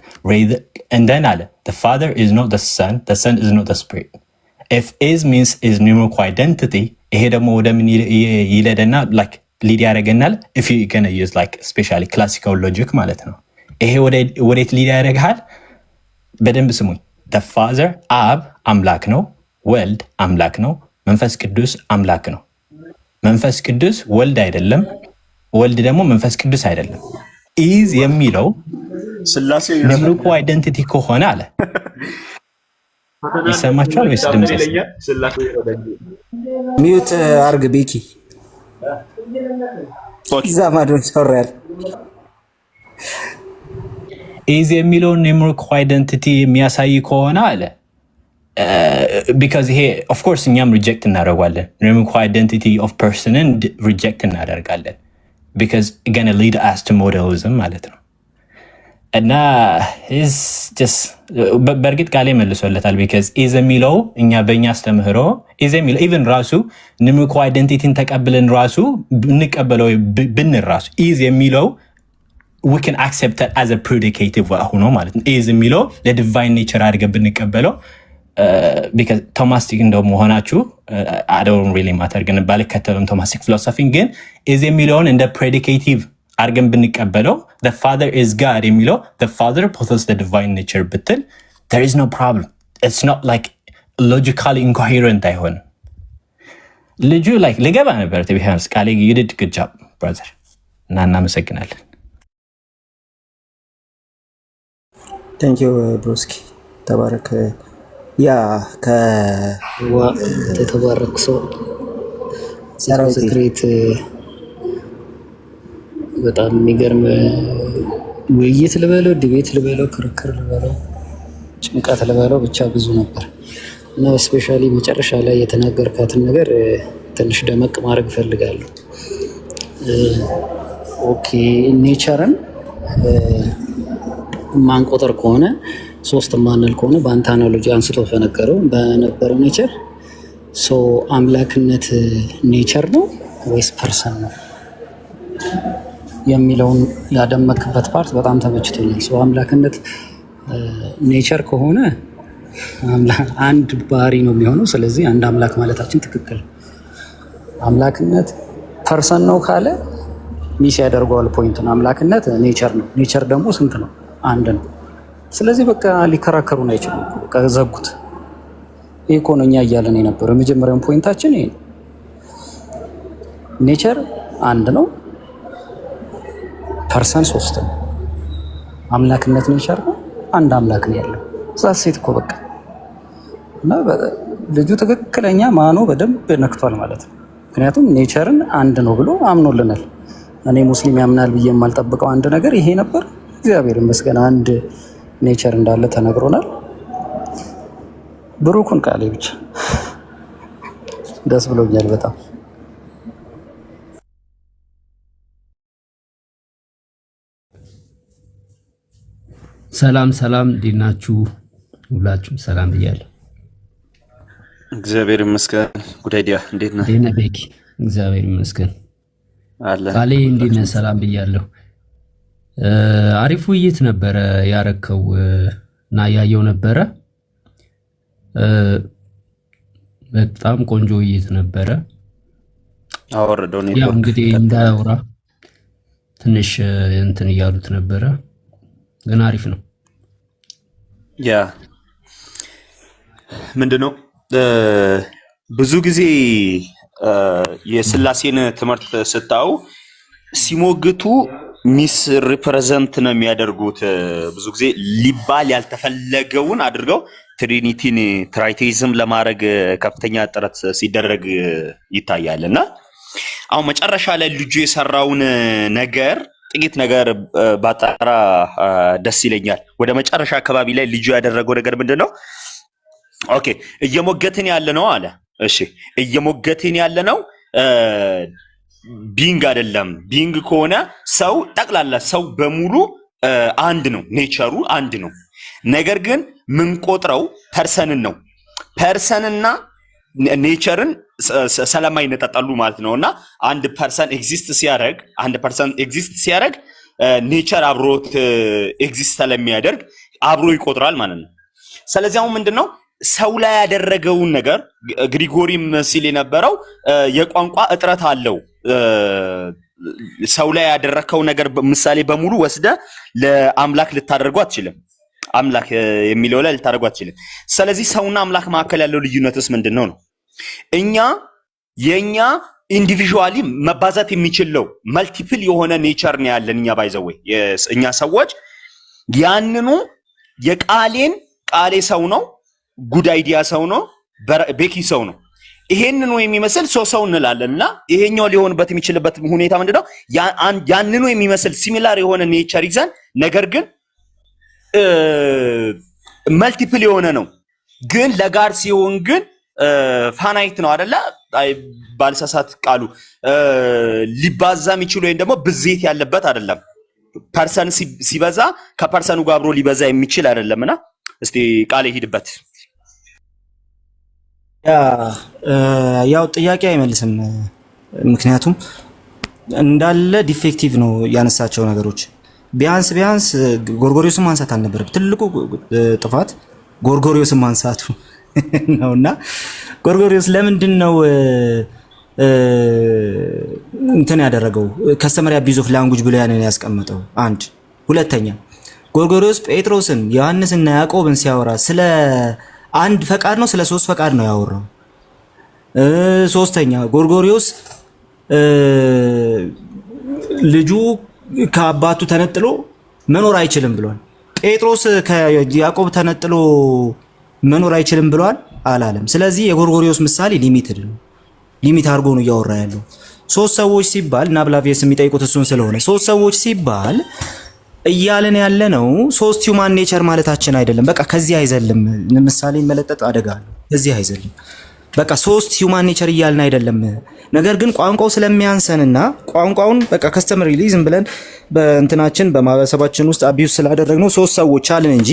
And then the Father is not the Son is not the Spirit. If is means is numerical identity, ይሄ ደግሞ ወደ ምን ይለደና like ሊድ ያደርገናል if you gonna use like especially classical logic ማለት ነው። ይሄ ወዴት ሊድ ያደርጋል? በደንብ ስሙኝ። The Father አብ አምላክ ነው፣ ወልድ አምላክ ነው፣ መንፈስ ቅዱስ አምላክ ነው። መንፈስ ቅዱስ ወልድ አይደለም። ወልድ ደግሞ መንፈስ ቅዱስ አይደለም። ኢዝ የሚለው ስላሴ ኒውሜሪካል አይደንቲቲ ከሆነ አለ ይሰማችኋል ወይስ ድምጽ ሚውት አርግ ቤኪ ዛማዶን ሶራል ኢዝ የሚለው ኒውሜሪካል አይደንቲቲ የሚያሳይ ከሆነ አለ because here of course እኛም ሪጀክት እናደርጋለን ኒውሜሪካል አይደንቲቲ ኦፍ ፐርሰንን ሪጀክት እናደርጋለን because gonna lead us to modalism ማለት ነው እና is just በርግጥ ቃሌ መልሶለታል because is የሚለው እኛ በእኛ አስተምህሮ is የሚለው even ራሱ ኒውሜሪካል አይደንቲቲን ተቀብለን ራሱ ብንቀበለው ብንል ራሱ is የሚለው we can accept it as a predicative ሆኖ ማለት ነው is የሚለው ለዲቫይን ኔቸር አድርገን ብንቀበለው because ቶማስቲክ እንደመሆናችሁ I don't really matter ግን ባልከተልም ቶማስቲክ ፊሎሶፊ ግን is የሚለውን እንደ predicative አድርገን ብንቀበለው the father is God የሚለው the father possesses the divine nature ብትል there is no problem it's not like logically incoherent አይሆንም ልጁ like ልገባ ነበር to be honest ቃሌ you did good job brother እና እናመሰግናለን thank you ብሮስኪ ተባረክ ያ ከተባረክ ሰው ሴክሬት በጣም የሚገርም ውይይት ልበለው ዲቤት ልበለው ክርክር ልበለው ጭንቀት ልበለው ብቻ ብዙ ነበር እና ስፔሻሊ መጨረሻ ላይ የተናገርካትን ነገር ትንሽ ደመቅ ማድረግ ፈልጋለሁ ኦኬ ኔቸርን ማንቆጠር ከሆነ ሶስት ማንል ከሆነ በአንተ አናሎጂ አንስቶ በነበረው ኔቸር ሶ አምላክነት ኔቸር ነው ወይስ ፐርሰን ነው የሚለውን ያደመክበት ፓርት በጣም ተመችቶኛል ሶ አምላክነት ኔቸር ከሆነ አንድ ባህሪ ነው የሚሆነው ስለዚህ አንድ አምላክ ማለታችን ትክክል አምላክነት ፐርሰን ነው ካለ ሚስ ያደርገዋል ፖይንቱን አምላክነት ኔቸር ነው ኔቸር ደግሞ ስንት ነው አንድ ነው ስለዚህ በቃ ሊከራከሩን አይችሉም በቃ ዘጉት ይሄ እኮ ነው እኛ እያለን የነበረው የመጀመሪያውን ፖይንታችን ይሄ ኔቸር አንድ ነው ፐርሰን ሶስት ነው አምላክነት ኔቸር ነው አንድ አምላክ ነው ያለው ዛሴት እኮ በቃ እና ልጁ ትክክለኛ ማኖ በደንብ ነክቷል ማለት ነው ምክንያቱም ኔቸርን አንድ ነው ብሎ አምኖልናል እኔ ሙስሊም ያምናል ብዬ የማልጠብቀው አንድ ነገር ይሄ ነበር። እግዚአብሔር ይመስገን አንድ ኔቸር እንዳለ ተነግሮናል። ብሩክን ቃሌ ብቻ ደስ ብሎኛል በጣም። ሰላም ሰላም፣ እንዴት ናችሁ? ሁላችሁም ሰላም ብያለሁ። እግዚአብሔር ይመስገን። ጉዳይዲያ እንዴት ነህ? እንዴት ነህ ቤኪ? እግዚአብሔር ይመስገን አለ። ቃሌ እንዴት ነህ? ሰላም ብያለሁ። አሪፍ ውይይት ነበረ ያረከው እና ያየው ነበረ። በጣም ቆንጆ ውይይት ነበረ። አወረደው ነው ያው እንግዲህ እንዳያወራ ትንሽ እንትን እያሉት ነበረ፣ ግን አሪፍ ነው። ያ ምንድነው ብዙ ጊዜ የስላሴን ትምህርት ስታው ሲሞግቱ ሚስ ሪፕሬዘንት ነው የሚያደርጉት። ብዙ ጊዜ ሊባል ያልተፈለገውን አድርገው ትሪኒቲን ትራይቴይዝም ለማድረግ ከፍተኛ ጥረት ሲደረግ ይታያል። እና አሁን መጨረሻ ላይ ልጁ የሰራውን ነገር ጥቂት ነገር ባጣራ ደስ ይለኛል። ወደ መጨረሻ አካባቢ ላይ ልጁ ያደረገው ነገር ምንድነው? ኦኬ እየሞገትን ያለ ነው አለ። እሺ እየሞገትን ያለ ነው ቢንግ አይደለም። ቢንግ ከሆነ ሰው ጠቅላላ ሰው በሙሉ አንድ ነው፣ ኔቸሩ አንድ ነው። ነገር ግን ምን ቆጥረው ፐርሰንን ነው። ፐርሰንና ኔቸርን ስለማይነጣጣሉ ማለት ነው። እና አንድ ፐርሰን ኤግዚስት ሲያደርግ ኔቸር አብሮት ኤግዚስት ስለሚያደርግ አብሮ ይቆጥራል ማለት ነው። ስለዚህ አሁን ምንድነው ሰው ላይ ያደረገውን ነገር ግሪጎሪም ሲል የነበረው የቋንቋ እጥረት አለው። ሰው ላይ ያደረከው ነገር ምሳሌ በሙሉ ወስደ ለአምላክ ልታደርገው አትችልም። አምላክ የሚለው ላይ ልታደርገው አትችልም። ስለዚህ ሰውና አምላክ መካከል ያለው ልዩነትስ ምንድነው ነው? የኛ ኢንዲቪዥዋሊ መባዛት የሚችለው መልቲፕል የሆነ ኔቸር ነው ያለን እኛ ባይዘወይ እኛ ሰዎች ያንኑ ቃሌ ሰው ነው፣ ጉድ አይዲያ ሰው ነው፣ ቤኪ ሰው ነው። ይሄንኑ የሚመስል ሰው እንላለን እና ይሄኛው ሊሆንበት የሚችልበት ሁኔታ ምንድነው? ያንኑ የሚመስል ሲሚላር የሆነ ኔቸር ይዘን ነገር ግን መልቲፕል የሆነ ነው። ግን ለጋር ሲሆን ግን ፋናይት ነው አይደለ? ባልሳሳት ቃሉ ሊባዛ የሚችል ወይም ደግሞ ብዜት ያለበት አይደለም። ፐርሰን ሲበዛ ከፐርሰኑ ጋር አብሮ ሊበዛ የሚችል አይደለምና እስቲ ቃል ይሄድበት። ያው ጥያቄ አይመልስም፣ ምክንያቱም እንዳለ ዲፌክቲቭ ነው ያነሳቸው ነገሮች። ቢያንስ ጎርጎሪዮስን ማንሳት አልነበረም። ትልቁ ጥፋት ጎርጎሪዮስን ማንሳቱ ነውና ጎርጎሪዮስ ለምንድን ነው እንትን ያደረገው? ከስተመሪ አቢዩዝ ኦፍ ላንጉጅ ብሎ ያንን ያስቀመጠው አንድ። ሁለተኛ ጎርጎሪዮስ ጴጥሮስን ዮሐንስና ያዕቆብን ሲያወራ ስለ አንድ ፈቃድ ነው ስለ ሶስት ፈቃድ ነው ያወራው። ሶስተኛ ጎርጎሪዮስ ልጁ ከአባቱ ተነጥሎ መኖር አይችልም ብሏል። ጴጥሮስ ከያዕቆብ ተነጥሎ መኖር አይችልም ብሏል አላለም። ስለዚህ የጎርጎሪዮስ ምሳሌ ሊሚትድ ነው፣ ሊሚት አድርጎ ነው እያወራ ያለው። ሶስት ሰዎች ሲባል እና ብላቪየስ የሚጠይቁት እሱን ስለሆነ ሶስት ሰዎች ሲባል እያልን ያለ ነው ሶስት ሂውማን ኔቸር ማለታችን አይደለም። በቃ ከዚህ አይዘልም። ምሳሌ መለጠጥ አደጋ አለው። ከዚህ አይዘልም። በቃ ሶስት ሂውማን ኔቸር እያልን አይደለም። ነገር ግን ቋንቋው ስለሚያንሰንና ቋንቋውን በቃ ከስተመሪ ዝም ብለን በእንትናችን በማህበረሰባችን ውስጥ አቢዩስ ስላደረግነው ሶስት ሰዎች አልን እንጂ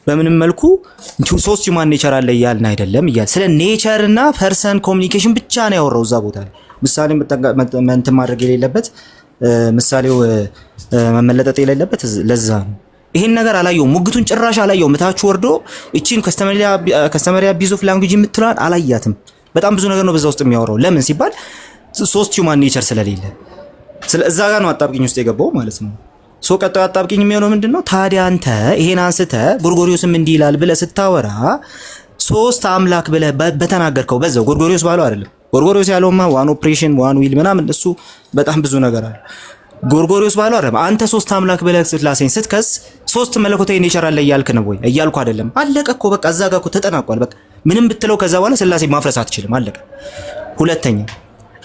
በምንም መልኩ ሶስት ሂውማን ኔቸር አለ እያልን አይደለም። ስለ ኔቸር እና ፐርሰን ኮሚኒኬሽን ብቻ ነው ያወራው እዛ ቦታ ላይ። ምሳሌ እንትን ማድረግ የሌለበት ምሳሌው መመለጠጥ የሌለበት ለዛ ነው። ይሄን ነገር አላየውም። ሙግቱን ጭራሽ አላየውም። ታች ወርዶ እቺን ከስተመሪ አቢዩዝ ኦፍ ላንጉጅ የምትለዋን አላያትም። በጣም ብዙ ነገር ነው በዛ ውስጥ የሚያወራው። ለምን ሲባል ሶስት ሂውማን ኔቸር ስለሌለ እዛ ጋር ነው አጣብቂኝ ውስጥ የገባው ማለት ነው። ቀጣዩ አጣብቂኝ የሚሆነው ምንድነው ታዲያ? አንተ ይሄን አንስተ ጎርጎሪዮስም እንዲህ ይላል ብለህ ስታወራ ሶስት አምላክ ብለህ በተናገርከው በዛው ጎርጎሪዮስ ባለው አይደለም። ጎርጎሪዮስ ያለውማ ዋን ኦፕሬሽን ዋን ዊል ምናምን እሱ በጣም ብዙ ነገር አለ። ጎርጎሪዮስ ባለው አይደለም። አንተ ሶስት አምላክ ብለህ ስላሴን ስትከስ ሶስት መለኮታዊ ኔቸር አለ እያልክ ነው ወይ? እያልኩ አይደለም። አለቀ እኮ በቃ እዛ ጋር እኮ ተጠናቋል። በቃ ምንም ብትለው ከዛ በኋላ ስላሴ ማፍረስ አትችልም። አለቀ። ሁለተኛ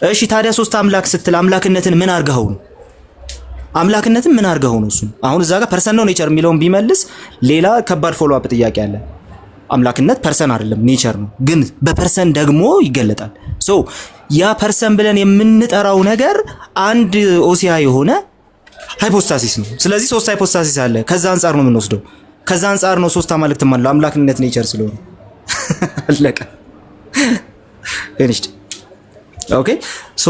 እሺ ታዲያ ሶስት አምላክ ስትል አምላክነትን ምን አርገኸው ነው? አምላክነትን ምን አድርገው ነው እሱ? አሁን እዛ ጋር ፐርሰን ነው ኔቸር የሚለውን ቢመልስ ሌላ ከባድ ፎሎ አፕ ጥያቄ አለ። አምላክነት ፐርሰን አይደለም ኔቸር ነው፣ ግን በፐርሰን ደግሞ ይገለጣል። ሶ ያ ፐርሰን ብለን የምንጠራው ነገር አንድ ኦሲያ የሆነ ሃይፖስታሲስ ነው። ስለዚህ ሶስት ሃይፖስታሲስ አለ። ከዛ አንፃር ነው የምንወስደው። ከዛ አንፃር ነው ሶስት አማልክት ማለት አምላክነት ኔቸር ስለሆነ አለቀ። ፊኒሽድ ኦኬ። ሶ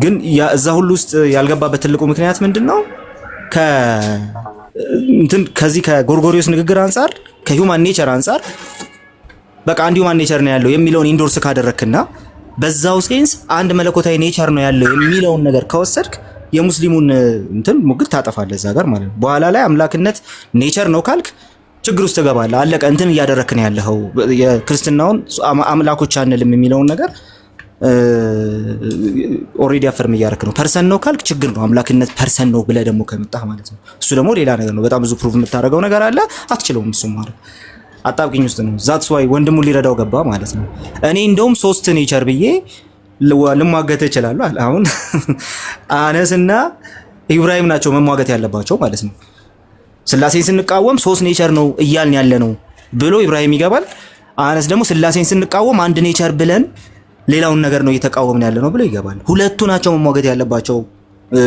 ግን እዛ ሁሉ ውስጥ ያልገባበት ትልቁ ምክንያት ምንድነው? ከዚህ ከጎርጎሪዮስ ንግግር አንፃር ከሂውማን ኔቸር አንፃር በቃ አንድ ሂውማን ኔቸር ነው ያለው የሚለውን ኢንዶርስ ካደረክና በዛው ሴንስ አንድ መለኮታዊ ኔቸር ነው ያለው የሚለውን ነገር ከወሰድክ የሙስሊሙን ሙግት ታጠፋለህ እዛ ጋር ማለት ነው። በኋላ ላይ አምላክነት ኔቸር ነው ካልክ ችግር ውስጥ ትገባለህ። አለቀ። እያደረክ ነው ያለው የክርስትናውን አምላኮች አንልም የሚለውን ነገር ኦሬዲ አፈርም እያደረክ ነው። ፐርሰን ነው ካልክ ችግር ነው። አምላክነት ፐርሰን ነው ብለህ ደግሞ ከመጣህ ማለት ነው እሱ ደግሞ ሌላ ነገር ነው። በጣም ብዙ ፕሩቭ የምታደርገው ነገር አለ። አትችለውም። እሱ ማለት አጣብቂኝ ውስጥ ነው። ዛትስ ዋይ ወንድሙን ሊረዳው ገባ ማለት ነው። እኔ እንደውም ሶስት ኔቸር ብዬ ልሟገት እችላለሁ። አሁን አነስና ኢብራሂም ናቸው መሟገት ያለባቸው ማለት ነው። ስላሴን ስንቃወም ሶስት ኔቸር ነው እያልን ያለ ነው ብሎ ኢብራሂም ይገባል። አነስ ደግሞ ስላሴን ስንቃወም አንድ ኔቸር ብለን ሌላውን ነገር ነው እየተቃወምን ያለ ነው ብሎ ይገባል። ሁለቱ ናቸው መሟገት ያለባቸው።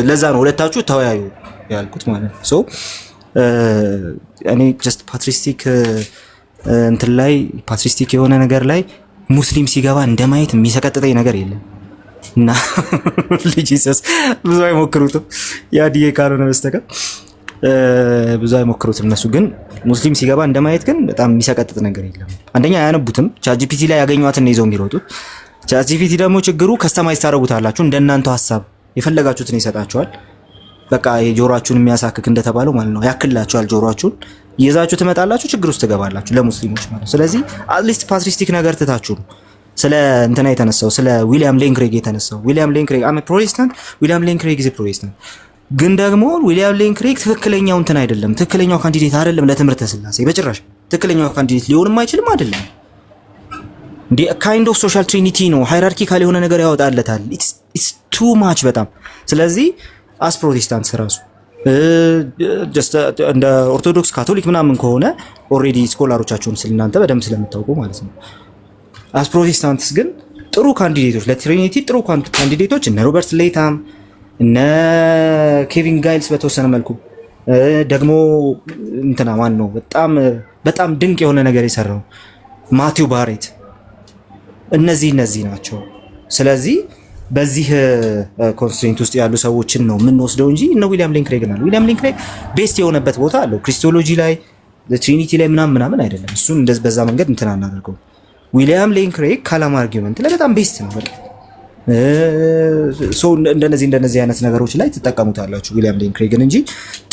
ለዛ ነው ሁለታችሁ ተወያዩ ያልኩት ማለት ነው። ሶ እኔ ጀስት ፓትሪስቲክ እንትን ላይ ፓትሪስቲክ የሆነ ነገር ላይ ሙስሊም ሲገባ እንደማየት የሚሰቀጥጠኝ ነገር የለም እና ልጅሰስ ብዙ አይሞክሩትም ያዲዬ ካልሆነ በስተቀር ብዙ አይሞክሩትም። እነሱ ግን ሙስሊም ሲገባ እንደማየት ግን በጣም የሚሰቀጥጥ ነገር የለም። አንደኛ አያነቡትም። ቻትጂፒቲ ላይ ያገኟትን ይዘው የሚሮጡት። ቻትጂፒቲ ደግሞ ችግሩ ከስተማይዝ ታደርጉታላችሁ። እንደናንተ ሐሳብ የፈለጋችሁትን ይሰጣችኋል። በቃ የጆሮአችሁን የሚያሳክክ እንደተባለው ማለት ነው ያክላችኋል። ጆሮአችሁን ይዛችሁ ትመጣላችሁ፣ ችግር ውስጥ ትገባላችሁ ለሙስሊሞች ማለት። ስለዚህ አትሊስት ፓትሪስቲክ ነገር ትታችሁ ስለ እንትና የተነሳው ስለ ዊሊያም ሌን ክሬግ የተነሳው ዊሊያም ሌን ክሬግ አም ፕሮቴስታንት ዊሊያም ሌን ክሬግ ኢዝ ፕሮቴስታንት ግን ደግሞ ዊሊያም ሌን ክሬግ ትክክለኛው እንትን አይደለም፣ ትክክለኛው ካንዲዴት አይደለም ለትምህርተ ስላሴ በጭራሽ ትክክለኛው ካንዲዴት ሊሆንም አይችልም አይደለም። እንዴ ካይንድ ኦፍ ሶሻል ትሪኒቲ ነው፣ ሃይራርኪካል የሆነ ነገር ያወጣለታል። ኢትስ ቱ ማች በጣም። ስለዚህ አስ ፕሮቴስታንትስ ራሱ ጀስት እንደ ኦርቶዶክስ ካቶሊክ ምናምን ከሆነ ኦልሬዲ ስኮላሮቻቸውን ስለናንተ በደንብ ስለምታውቁ ማለት ነው። አስ ፕሮቴስታንትስ ግን ጥሩ ካንዲዴቶች ለትሪኒቲ ጥሩ ካንዲዴቶች እነ ሮበርት ሌታም እነ ኬቪን ጋይልስ በተወሰነ መልኩ ደግሞ እንትና ማን ነው በጣም ድንቅ የሆነ ነገር የሰራው ማቲው ባሬት እነዚህ ናቸው። ስለዚህ በዚህ ኮንስትሬንት ውስጥ ያሉ ሰዎችን ነው የምንወስደው እንጂ እነ ዊሊያም ሌን ክሬግ ነው። ዊሊያም ሌን ክሬግ ቤስት የሆነበት ቦታ አለው ክሪስቶሎጂ ላይ ትሪኒቲ ላይ ምናምን አይደለም። እሱን በዛ መንገድ እንትን አናደርገው። ዊሊያም ሌን ክሬግ ካላም አርጊውመንት ላይ በጣም ቤስት ነው። በቃ ሶ እንደነዚህ አይነት ነገሮች ላይ ትጠቀሙታላችሁ ዊሊያም ሌን ክሬግን እንጂ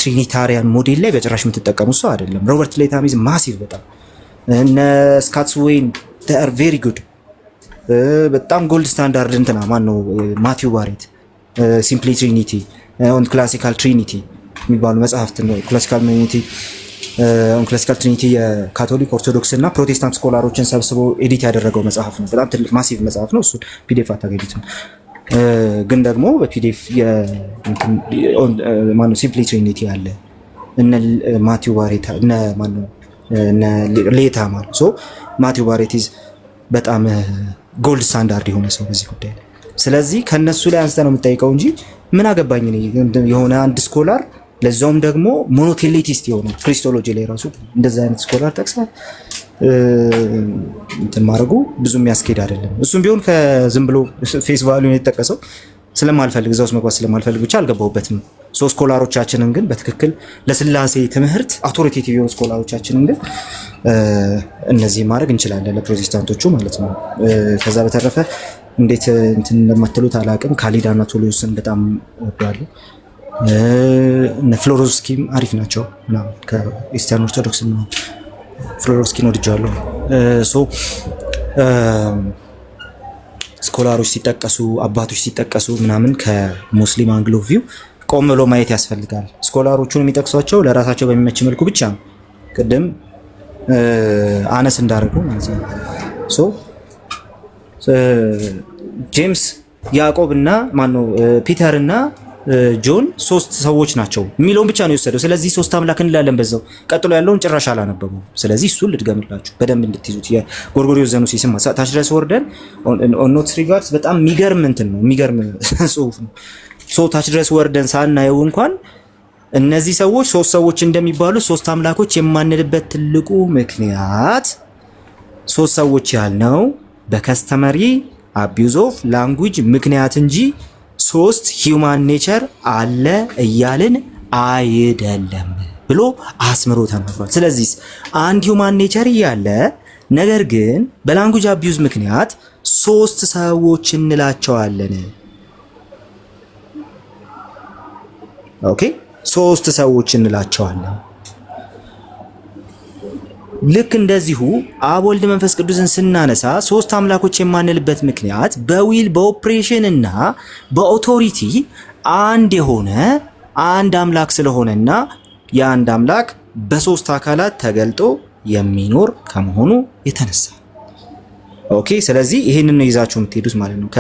ትሪኒታሪያን ሞዴል ላይ በጭራሽ የምትጠቀሙት ሰው አይደለም። ሮበርት ሌታም ኢዝ ማሲቭ በጣም እነ ስካትስ ዌይን they are very good በጣም ጎልድ ስታንዳርድ እንትና ማን ነው ማቲው ባሬት ሲምፕሊ ትሪኒቲ ኦን ክላሲካል ትሪኒቲ የሚባሉ መጽሐፍት ነው። ክላሲካል ትሪኒቲ የካቶሊክ ኦርቶዶክስ እና ፕሮቴስታንት ስኮላሮችን ሰብስቦ ኤዲት ያደረገው መጽሐፍ ነው። በጣም ትልቅ ማሲቭ መጽሐፍ ነው። እሱ ፒዲኤፍ አታገኙትም። ግን ደግሞ በፒዲኤፍ ማነው ሲምፕሊ ትሪኒቲ አለ እነ ማቲው ባሬት እነ ማነው እነ ሌታ ማለት ሶ ማቲው ባሬት በጣም ጎልድ ስታንዳርድ የሆነ ሰው በዚህ ጉዳይ ላይ። ስለዚህ ከነሱ ላይ አንስተ ነው የምጠይቀው እንጂ ምን አገባኝ እኔ የሆነ አንድ ስኮላር ለዛውም ደግሞ ሞኖቴሊቲስት የሆነ ክሪስቶሎጂ ላይ ራሱ እንደዛ አይነት ስኮላር ጠቅሳ እንትን ማድረጉ ብዙ የሚያስኬድ አይደለም። እሱም ቢሆን ከዝም ብሎ ፌስ ቫልዩን የተጠቀሰው ስለማልፈልግ እዛ ውስጥ መግባት ስለማልፈልግ ብቻ አልገባሁበትም። ሶ ስኮላሮቻችንን ግን በትክክል ለስላሴ ትምህርት አውቶሪቴቲቭ የሆኑ ስኮላሮቻችንን ግን እነዚህ ማድረግ እንችላለን ለፕሮቴስታንቶቹ ማለት ነው። ከዛ በተረፈ እንዴት እንትን እንደማትሉት አላውቅም። ካሊዳና ቶሎስን በጣም እወዳለሁ። እነ ፍሎሮስኪም አሪፍ ናቸው ምናምን ከኢስተርን ኦርቶዶክስ ነው። ፍሎሮስኪን ወድጃለሁ። ሶ ስኮላሮች ሲጠቀሱ አባቶች ሲጠቀሱ ምናምን ከሙስሊም አንግል ኦፍ ቪው ቆም ብሎ ማየት ያስፈልጋል። ስኮላሮቹን የሚጠቅሷቸው ለራሳቸው በሚመች መልኩ ብቻ ነው። ቅድም አነስ እንዳደረገው ማለት ነው። ሶ ጄምስ ያዕቆብ እና ማነው ፒተር እና ጆን ሶስት ሰዎች ናቸው የሚለውን ብቻ ነው የወሰደው። ስለዚህ ሶስት አምላክ እንላለን በዛው። ቀጥሎ ያለውን ጭራሽ አላነበቡም። ስለዚህ እሱን ልድገምላችሁ በደንብ እንድትይዙት። የጎርጎርዮስ ዘኑሲስ ታች ድረስ ወርደን ኦን ኖትስ ሪጋርድስ በጣም የሚገርም እንትን ነው፣ የሚገርም ጽሁፍ ነው። ሶ ታች ድረስ ወርደን ሳናየው እንኳን እነዚህ ሰዎች ሶስት ሰዎች እንደሚባሉ ሶስት አምላኮች የማንልበት ትልቁ ምክንያት ሶስት ሰዎች ያልነው በከስተመሪ አቢዩዝ ኦፍ ላንጉጅ ምክንያት እንጂ ሶስት ሂውማን ኔቸር አለ እያልን አይደለም ብሎ አስምሮ ተናግሯል። ስለዚህ አንድ ሂውማን ኔቸር እያለ ነገር ግን በላንጉጅ አቢዩዝ ምክንያት ሶስት ሰዎች እንላቸዋለን። ኦኬ ሶስት ሰዎች እንላቸዋለን። ልክ እንደዚሁ አብ ወልድ መንፈስ ቅዱስን ስናነሳ ሶስት አምላኮች የማንልበት ምክንያት በዊል በኦፕሬሽን እና በኦቶሪቲ አንድ የሆነ አንድ አምላክ ስለሆነና የአንድ አምላክ በሶስት አካላት ተገልጦ የሚኖር ከመሆኑ የተነሳ ኦኬ። ስለዚህ ይሄንን ነው ይዛችሁ የምትሄዱት ማለት ነው።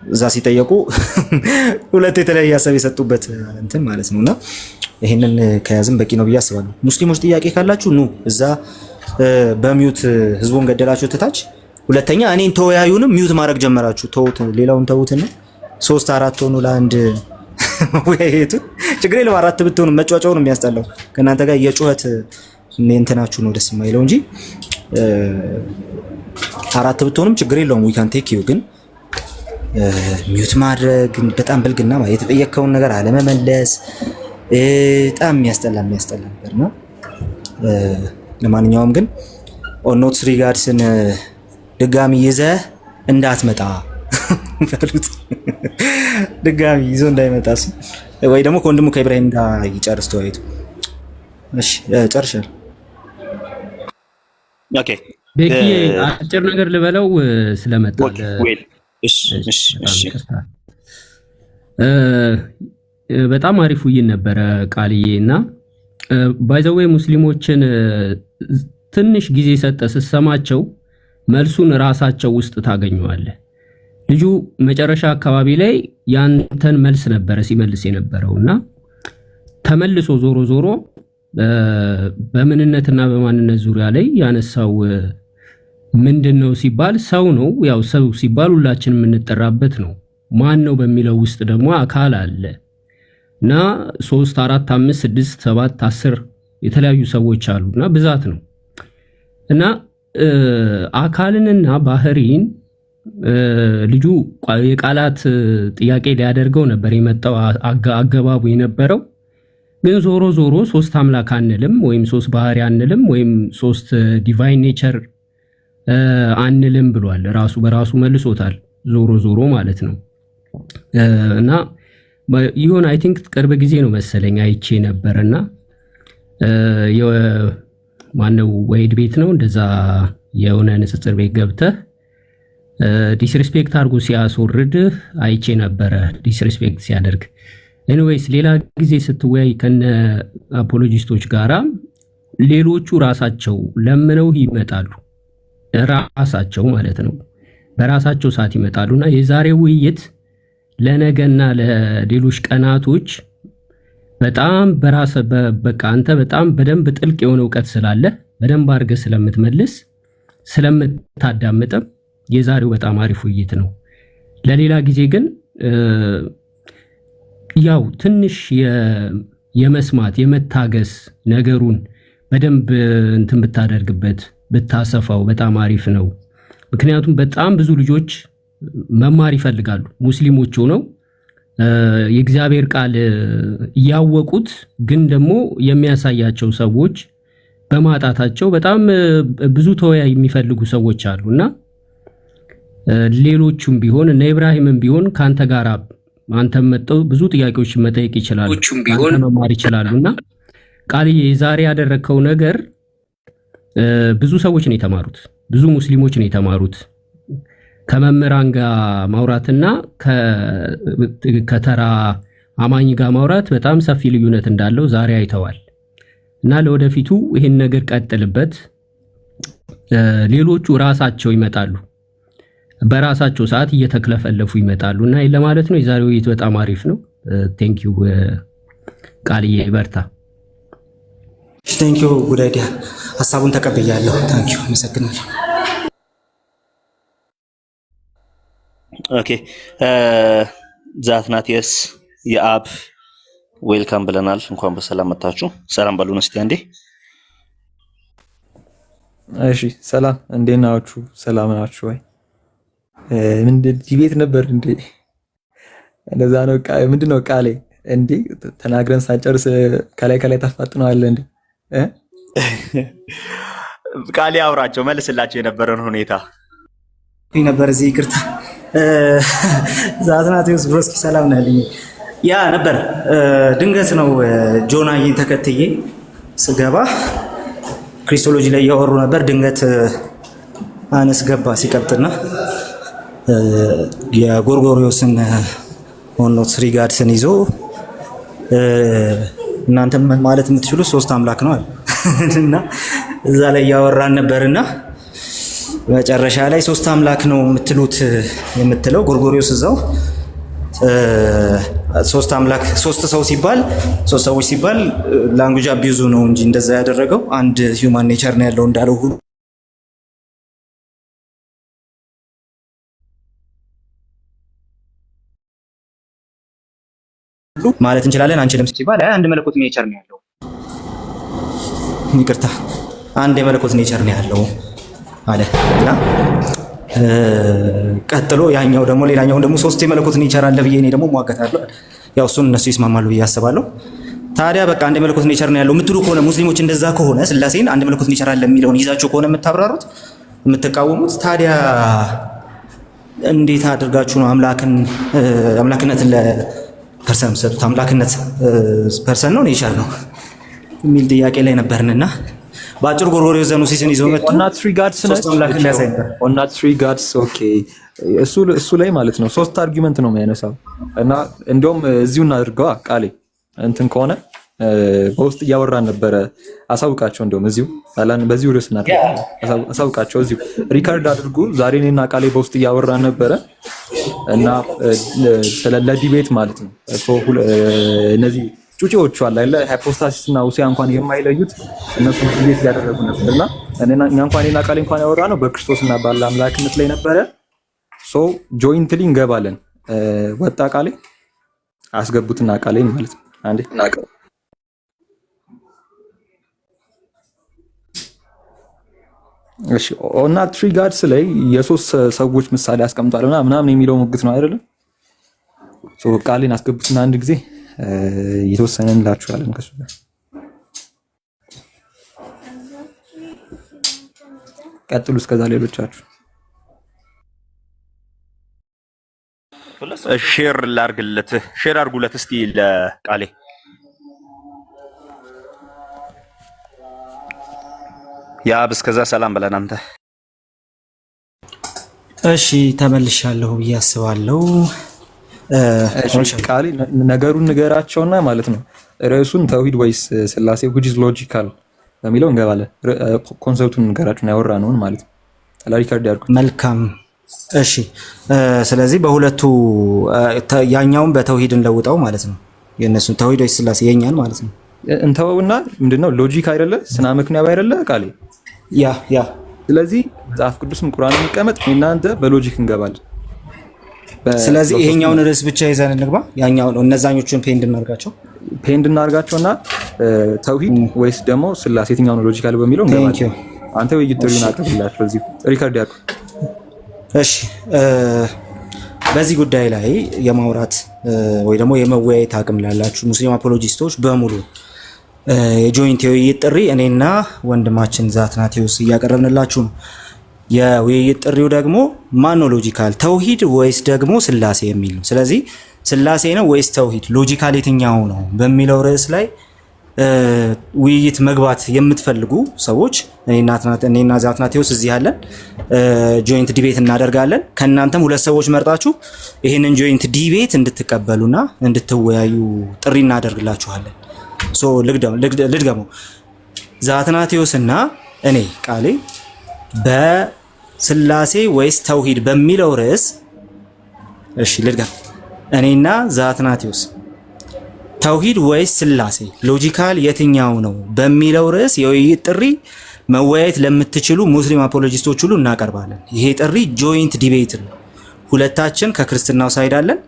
እዛ ሲጠየቁ ሁለት የተለያየ ሀሳብ የሰጡበት እንትን ማለት ነውና ይሄንን ከያዝም በቂ ነው ብዬ አስባለሁ። ሙስሊሞች ጥያቄ ካላችሁ ኑ እዛ በሚዩት ህዝቡን ገደላችሁ ትታች። ሁለተኛ እኔን ተወያዩንም ሚዩት ማድረግ ጀመራችሁ። ተውት፣ ሌላውን ተውትና 3 4 ሆኑ ለአንድ ወይቱ ችግር የለም። 4 ብትሆኑ መጫወጫው ነው የሚያስጠላው። ከእናንተ ጋር የጩኸት እንትናችሁ ነው ደስ የማይለው እንጂ 4 ብትሆንም ችግር የለውም። ዊ ካን ቴክ ዩ ግን ሚዩት ማድረግ በጣም ብልግና ማለት የተጠየቀውን ነገር አለመመለስ በጣም የሚያስጠላ ነገር ነው። ለማንኛውም ግን ኦን ኖትስ ሪጋርድስን ድጋሚ ይዘህ እንዳትመጣ ፈሩት። ድጋሚ ይዞ እንዳይመጣ ወይ ደግሞ ከወንድሙ ከኢብራሂም ጋር ይጨርስ ተወያይቱ። እሺ ጨርሻለሁ። ኦኬ ቤኪ አጭር ነገር ልበለው ስለመጣል በጣም አሪፍ ውይይት ነበረ ቃልዬ እና ባይዘዌ ሙስሊሞችን ትንሽ ጊዜ ሰጠ ስትሰማቸው መልሱን ራሳቸው ውስጥ ታገኘዋለህ። ልጁ መጨረሻ አካባቢ ላይ ያንተን መልስ ነበረ ሲመልስ የነበረውና ተመልሶ ዞሮ ዞሮ በምንነትና በማንነት ዙሪያ ላይ ያነሳው ምንድነው ሲባል ሰው ነው። ያው ሰው ሲባል ሁላችን የምንጠራበት ነው። ማን ነው በሚለው ውስጥ ደግሞ አካል አለ እና 3 4 5 6 7 10 የተለያዩ ሰዎች አሉና ብዛት ነው እና አካልንና ባህሪን ልጁ የቃላት ጥያቄ ሊያደርገው ነበር የመጣው አገባቡ የነበረው። ግን ዞሮ ዞሮ 3 አምላክ አንልም ወይም 3 ባህሪ አንልም ወይም 3 ዲቫይን ኔቸር አንልም ብሏል። ራሱ በራሱ መልሶታል ዞሮ ዞሮ ማለት ነው። እና ይሁን አይ ቲንክ ቅርብ ጊዜ ነው መሰለኝ አይቼ ነበርና ማነው ወይድ ቤት ነው እንደዛ የሆነ ንጽጽር ቤት ገብተህ ዲስሪስፔክት አድርጎ ሲያስወርድ አይቼ ነበረ። ዲስሪስፔክት ሲያደርግ ኤኒዌይስ ሌላ ጊዜ ስትወያይ ከነ አፖሎጂስቶች ጋራ ሌሎቹ ራሳቸው ለምነው ይመጣሉ። ራሳቸው ማለት ነው በራሳቸው ሰዓት ይመጣሉና የዛሬው ውይይት ለነገና ለሌሎች ቀናቶች በጣም በራስ በቃ አንተ በጣም በደንብ ጥልቅ የሆነ ዕውቀት ስላለ በደንብ አድርገህ ስለምትመልስ ስለምታዳምጥም የዛሬው በጣም አሪፍ ውይይት ነው። ለሌላ ጊዜ ግን ያው ትንሽ የመስማት የመታገስ ነገሩን በደንብ እንትን ብታደርግበት ብታሰፋው በጣም አሪፍ ነው። ምክንያቱም በጣም ብዙ ልጆች መማር ይፈልጋሉ። ሙስሊሞች ሆነው የእግዚአብሔር ቃል እያወቁት ግን ደግሞ የሚያሳያቸው ሰዎች በማጣታቸው በጣም ብዙ ተወያይ የሚፈልጉ ሰዎች አሉና ሌሎቹም ቢሆን እነ ኢብራሂምም ቢሆን ካንተ ጋር አንተም መጥተው ብዙ ጥያቄዎች መጠየቅ ይችላሉ፣ መማር ይችላሉና ቃልዬ ዛሬ ያደረከው ነገር ብዙ ሰዎች ነው የተማሩት፣ ብዙ ሙስሊሞች ነው የተማሩት። ከመምህራን ጋር ማውራትና ከተራ አማኝ ጋር ማውራት በጣም ሰፊ ልዩነት እንዳለው ዛሬ አይተዋል። እና ለወደፊቱ ይሄን ነገር ቀጥልበት። ሌሎቹ ራሳቸው ይመጣሉ። በራሳቸው ሰዓት እየተክለፈለፉ ይመጣሉ እና ይሄን ለማለት ነው። የዛሬው ውይይት በጣም አሪፍ ነው። ቴንኪው ቃልዬ በርታ። ቴንኪው ጉድ አይዲያ፣ ሀሳቡን ተቀብያለሁ። ታንኪዩ አመሰግናለሁ። ኦኬ ዛትናቴዎስ የአብ ዌልካም ብለናል። እንኳን በሰላም መጣችሁ። ሰላም በሉን እስቲ አንዴ። እሺ ሰላም፣ እንዴት ናችሁ? ሰላም ናችሁ ወይ? ምንድን ዲቤት ነበር እንዴ? እንደዛ ነው። ምንድነው ቃሌ እንዴ? ተናግረን ሳንጨርስ ከላይ ታፋጥነዋለህ እንዴ? ቃሌ አውራቸው መልስላቸው የነበረን ሁኔታ ነበር። እዚህ ይቅርታ ዛትናቴዎስ ብሮስኪ ሰላም ነህልኝ። ያ ነበር ድንገት ነው ጆናዬን ተከትዬ ስገባ ክሪስቶሎጂ ላይ እያወሩ ነበር። ድንገት አነስ ገባ ሲቀብጥና የጎርጎሪዮስን ኦኖት ሪጋርድስን ይዞ እናንተ ማለት የምትችሉ ሶስት አምላክ ነው እና እዛ ላይ እያወራን ነበርና መጨረሻ ላይ ሶስት አምላክ ነው የምትለው ጎርጎሪዮስ እዛው ሶስት አምላክ ሶስት ሰው ሲባል ሶስት ሰዎች ሲባል ላንጉጅ አቢዩዙ ነው እንጂ እንደዛ ያደረገው አንድ ሂውማን ኔቸር ነው ያለው እንዳለው ሁሉ ማለት እንችላለን። አንችልም ሲባል አንድ መለኮት ኔቸር ነው ያለው፣ ይቅርታ አንድ የመለኮት ኔቸር ነው ያለው አለ እና ቀጥሎ ያኛው ደግሞ ሌላኛው ደግሞ ሶስት የመለኮት ኔቸር አለ ብዬ እኔ ደግሞ ሟገታለሁ። ያው እሱን እነሱ ይስማማሉ ብዬ አስባለሁ። ታዲያ በቃ አንድ የመለኮት ኔቸር ነው ያለው የምትሉ ከሆነ ሙስሊሞች እንደዛ ከሆነ ስላሴን አንድ የመለኮት ኔቸር አለ የሚለውን ይዛችሁ ከሆነ የምታብራሩት የምትቃወሙት፣ ታዲያ እንዴት አድርጋችሁ ነው አምላክነትን ለፐርሰን ሰጡት? አምላክነት ፐርሰን ነው ኔቸር ነው የሚል ጥያቄ ላይ ነበርንና በአጭር ጎርጎርዮስ ዘኑሲስን ይዘው መጡ። ኦናት ትሪ ጋድስ ኦኬ። እሱ ላይ ማለት ነው ሶስት አርጊመንት ነው የሚያነሳው እና እንደውም እዚሁ እናድርገዋ ቃሌ እንትን ከሆነ በውስጥ እያወራን ነበረ። አሳውቃቸው እንደውም እዚሁ በዚሁ ርዕስ እናድርገው። አሳውቃቸው እዚሁ ሪካርድ አድርጉ። ዛሬ እኔና ቃሌ በውስጥ እያወራን ነበረ እና ስለ ለዲቤት ማለት ነው እነዚህ ጩጬዎቹ አለ አይደል ሃይፖስታሲስ እና ኡሲያ እንኳን የማይለዩት እነሱ ዲቤት ያደረጉ ነበርና እኛ እንኳን እኔና ቃሌ እንኳን ያወራ ነው በክርስቶስና ባለ አምላክነት ላይ ነበረ። ሶ ጆይንትሊ እንገባለን። ወጣ ቃሌ አስገቡትና ቃሌ ማለት ነው አንዴ ናቀው። እሺ ኦና ትሪ ጋድስ ላይ የሶስት ሰዎች ምሳሌ አስቀምጧልና ምናምን የሚለው ሙግት ነው አይደለም። ሶ ቃሌን አስገቡትና አንድ ጊዜ የተወሰነ እንላችኋለን ከሱ ጋር ቀጥሉ። እስከዛ ሌሎቻችሁ ሼር ላርግለት፣ ሼር አርጉለት እስቲ ለቃሌ። ያብ እስከዛ ሰላም ብለን አንተ። እሺ ተመልሻለሁ ብዬ አስባለሁ። ቃሌ ነገሩን ንገራቸውና ማለት ነው ርዕሱን ተውሂድ ወይስ ስላሴ which is logical በሚለው እንገባለን። ኮንሰፕቱን ንገራቸውና ያወራነውን ማለት ነው ለሪካርድ ያድርጉት። መልካም እሺ። ስለዚህ በሁለቱ ያኛውን በተውሂድ እንለውጠው ማለት ነው። የነሱን ተውሂድ ወይስ ስላሴ የኛን ማለት ነው እንተውና ምንድነው ሎጂክ አይደለ ስና ምክንያት አይደለ ቃሌ ያ ስለዚህ መጽሐፍ ቅዱስም ቁርአን የሚቀመጥ እናንተ በሎጂክ እንገባለን። ስለዚህ ይሄኛውን ርዕስ ብቻ ይዘን እንግባ። ያኛው እነዛኞቹን ፔንድ እናርጋቸውና ተውሂድ ወይስ ደግሞ ስላሴ የትኛው ነው ሎጂካል በሚለው እንገባለን። አንተ ወይ ይጥሩና አቀርብላችሁ እዚህ ሪካርድ ያድርጉ። እሺ በዚህ ጉዳይ ላይ የማውራት ወይ ደግሞ የመወያየት አቅም ላላችሁ ሙስሊም አፖሎጂስቶች በሙሉ የጆይንት የውይይት ጥሪ እኔና ወንድማችን ዛትናቴዎስ እያቀረብንላችሁ ነው። የውይይት ጥሪው ደግሞ ማኖሎጂካል ተውሂድ ወይስ ደግሞ ስላሴ የሚል ነው። ስለዚህ ስላሴ ነው ወይስ ተውሂድ ሎጂካል የትኛው ነው በሚለው ርዕስ ላይ ውይይት መግባት የምትፈልጉ ሰዎች እኔና ዛትናቴዎስ እዚህ ያለን ጆይንት ዲቤት እናደርጋለን። ከእናንተም ሁለት ሰዎች መርጣችሁ ይህንን ጆይንት ዲቤት እንድትቀበሉና እንድትወያዩ ጥሪ እናደርግላችኋለን። ልድገመው። ዛትናቴዎስ እና እኔ ቃሌ ስላሴ ወይስ ተውሂድ በሚለው ርዕስ እሺ ልድገም። እኔና ዘአትናቴዎስ ተውሂድ ወይስ ስላሴ ሎጂካል የትኛው ነው በሚለው ርዕስ የውይይት ጥሪ መወያየት ለምትችሉ ሙስሊም አፖሎጂስቶች ሁሉ እናቀርባለን። ይሄ ጥሪ ጆይንት ዲቤት ነው። ሁለታችን ከክርስትናው ሳይድ አለን።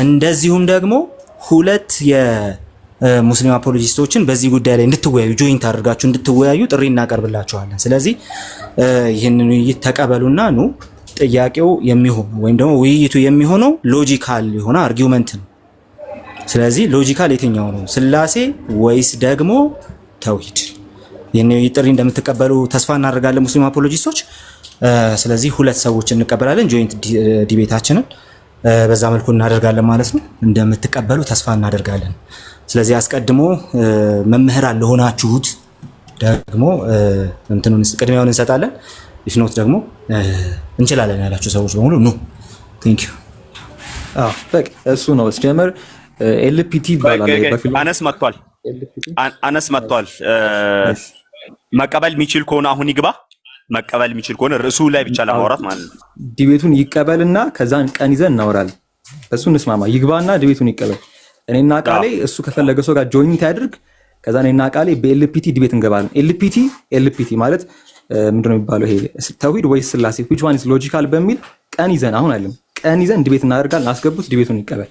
እንደዚሁም ደግሞ ሁለት የሙስሊም አፖሎጂስቶችን በዚህ ጉዳይ ላይ እንድትወያዩ ጆይንት አድርጋችሁ እንድትወያዩ ጥሪ እናቀርብላችኋለን። ስለዚህ ይህንን ውይይት ተቀበሉና ኑ። ጥያቄው የሚሆነው ወይም ደግሞ ውይይቱ የሚሆነው ሎጂካል የሆነ አርጊውመንት ነው። ስለዚህ ሎጂካል የትኛው ነው ስላሴ ወይስ ደግሞ ተውሂድ? ይህን ውይይት ጥሪ እንደምትቀበሉ ተስፋ እናደርጋለን ሙስሊም አፖሎጂስቶች። ስለዚህ ሁለት ሰዎች እንቀበላለን። ጆይንት ዲቤታችንን በዛ መልኩ እናደርጋለን ማለት ነው። እንደምትቀበሉ ተስፋ እናደርጋለን። ስለዚህ አስቀድሞ መምህራን ለሆናችሁት ደግሞ እንትኑን ቅድሚያውን እንሰጣለን። ኢፍኖት ደግሞ እንችላለን ያላችሁ ሰዎች በሙሉ ኑ። ቴንክ ዩ። በቃ እሱ ነው ሲጀመር ኤልፒቲ ይባላል። አነስ መጥቷል። መቀበል የሚችል ከሆነ አሁን ይግባ። መቀበል የሚችል ከሆነ ርዕሱ ላይ ብቻ ለማውራት ማለት ነው። ዲቤቱን ይቀበልና ከዛን ቀን ይዘን እናወራለን። እሱ እንስማማ። ይግባና ዲቤቱን ይቀበል። እኔና ቃሌ እሱ ከፈለገ ሰው ጋር ጆይንት ያድርግ። ከዛ እኔና ቃሌ በኤልፒቲ ዲቤት እንገባለን። ኤልፒቲ ማለት ምንድነው የሚባለው? ይሄ ተውሂድ ወይስ ስላሴ which one is logical በሚል ቀን ይዘን አሁን አይደለም ቀን ይዘን ዲቤት እናደርጋለን። አስገቡት፣ ዲቤቱን ይቀበል።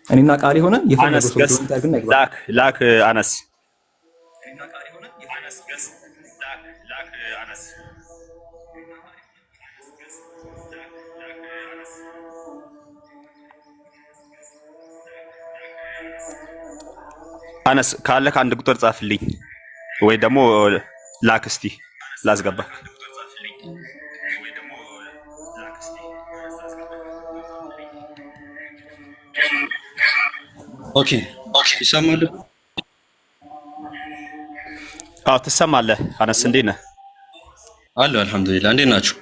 እኔና ቃሌ ሆነ የፈለገው ሰው ጆይንት ያድርግና ይግባ። ላክ አነስ አነስ ካለ ከአንድ ቁጥር ጻፍልኝ ወይ ደግሞ ላክ እስቲ ላስገባ። ኦኬ ይሰማል? አዎ ትሰማለህ። አነስ እንዴት ነህ? አለሁ አልሐምዱሊላህ። እንዴት ናችሁ?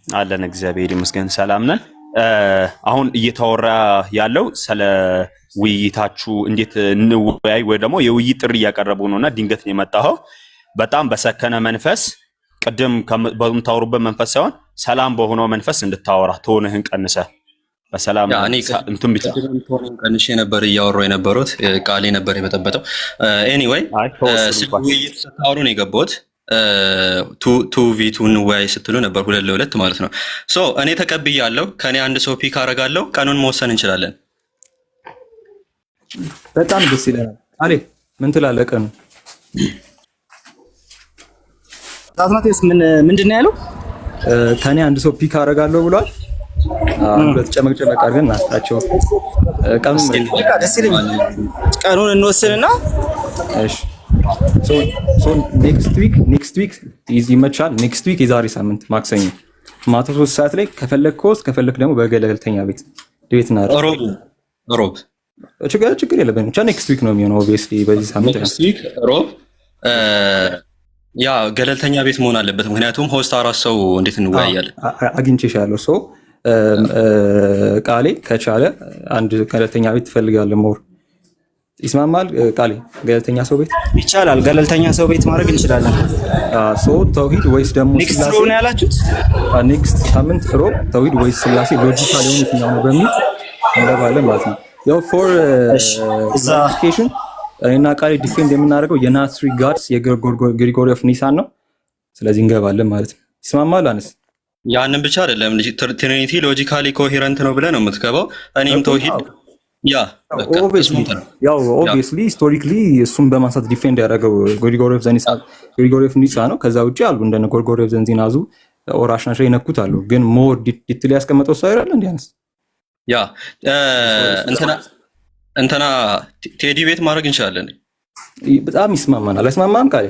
አለን እግዚአብሔር ይመስገን ሰላም ነን። አሁን እየተወራ ያለው ስለ ውይይታችሁ እንዴት እንወያይ ወይ ደግሞ የውይይት ጥሪ እያቀረቡ ነውና ድንገት ነው የመጣኸው። በጣም በሰከነ መንፈስ ቅድም በምታወሩበት መንፈስ ሳይሆን ሰላም በሆነው መንፈስ እንድታወራ ቶንህን ቀንሰህ በሰላም እንትን ብቻ ቀንሼ ነበር እያወራሁ የነበሩት ቃሌ ነበር የበጠበጠው። ኤኒዌይ ውይይት ስታወሩ ነው የገባሁት። ቱ ቪቱ እንወያይ ስትሉ ነበር 2 ለ2 ማለት ነው። ሶ እኔ ተቀብያለሁ። ከኔ አንድ ሰው ፒክ አደርጋለሁ። ቀኑን መወሰን እንችላለን። በጣም ደስ ይለናል። አሌ ምን ትላለህ? ቀኑ ታዝናቴስ ምንድን ነው ያለው? ከኔ አንድ ሰው ፒክ አደርጋለሁ ብሏል። በተጨመቅጨመቅ አድርገን እናስጣቸው። ቀኑን ደስ ይለኛል። ቀኑን እንወስንና እሺ ኔክስት ዊክ ይመቻል። ኔክስት ዊክ የዛሬ ሳምንት ማክሰኞ ማታ 3 ሰዓት ላይ ከፈለክ ኮስት ከፈለክ ደግሞ በገለልተኛ ቤት ሮብ ችግር የለብንም። ብቻ ኔክስት ዊክ ነው የሚሆነው። ኦብቪየስሊ በዚህ ሳምንት ኔክስት ዊክ ሮብ ያ ገለልተኛ ቤት መሆን አለበት። ምክንያቱም ሆስት 4 ሰው እንዴት እንወያያለን? አግኝቼሻለሁ። ሶ ቃሌ ከቻለ አንድ ገለልተኛ ቤት ትፈልጋለህ? ሞር ይስማማል? ቃሌ ገለልተኛ ሰው ቤት ይቻላል። ገለልተኛ ሰው ቤት ማድረግ እንችላለን። ሶ ተውሂድ ወይስ ደግሞ ኔክስት ሮብ ነው ያላችሁት? ኔክስት ሳምንት ሮብ ተውሂድ ወይስ ስላሴ ሎጂካል የሆነ የትኛው ነው በሚል እንገባለን ማለት ነው። ያው ፎር ክላሪፊኬሽን እኔና ቃሌ ዲፌንድ የምናደርገው የናትሪ ጋድስ የግሪጎሪ ኦፍ ኒሳን ነው። ስለዚህ እንገባለን ማለት ነው። ይስማማል? አንስ ያንን ብቻ አይደለም ትሪኒቲ ሎጂካሊ ኮሄረንት ነው ብለህ ነው የምትገባው። እኔም ተውሂድ ኦብቪየስሊ ሂስቶሪክሊ እሱን በማንሳት ዲፌንድ ያደረገው ግሪጎሪ ኦፍ ኒሳ ነው። ከዛ ውጭ አሉ እንደነ ጎርጎሪ ኦፍ ዘንዚናዙ ኦራሽናሽ የነኩት አሉ። ግን ሞር ዲቴል ያስቀመጠው ሰው አይደለ እንዴ? አንስ ያ እንትና ቴዲ ቤት ማድረግ እንችላለን። በጣም ይስማማናል። አይስማማም? ቃሌ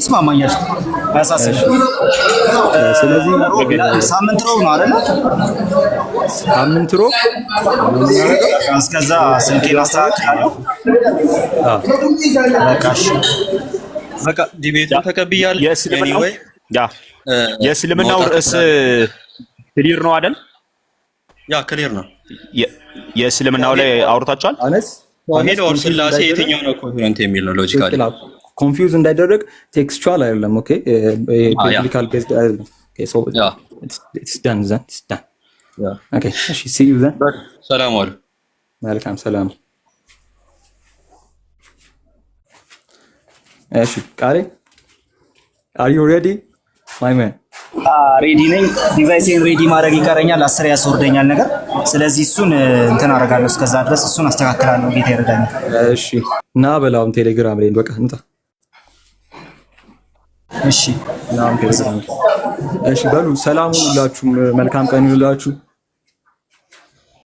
ይስማማኛል። ስለዚህ ሳምንት ሮብ ነው አይደል? ሳምንት ሮብ እስከዛ ስልኬን አስተካክላለሁ። በቃ ዲቤቱን ተቀብያለሁ። ኤኒዌይ የእስልምናው ርዕስ ክሊር ነው አይደል? ያ ክሊር ነው። የእስልምናው ላይ አውርታችኋል? አነስ ተውሂድ ኦር ስላሴ የትኛው ነው ኮሄረንት የሚል ነው ሎጂካሊ። ኮንፊውዝ እንዳይደረግ ቴክስቹዋል አይደለም። ኦኬ ቢብሊካል ቤዝድ አይደለም። ኦኬ ሶ ኢትስ ዳን ዘን ኢትስ ዳን ኦኬ እሺ ሲ ዩ ዘን ሰላም አሉ መልካም ሰላም እሺ ቃሌ አር ዩ ሬዲ ማይ ማን ሬዲ ነኝ። ዲቫይሴን ሬዲ ማድረግ ይቀረኛል። 10 ያስወርደኛል ነገር። ስለዚህ እሱን እንትን አደርጋለሁ። እስከዛ ድረስ እሱን አስተካክላለሁ። ጌታ ይረዳኛል። እሺ እና በላውም ቴሌግራም ላይ በቃ እንጣ። እሺ ናም ቴሌግራም እሺ በሉ ሰላም ሁላችሁም መልካም ቀን ይሁንላችሁ።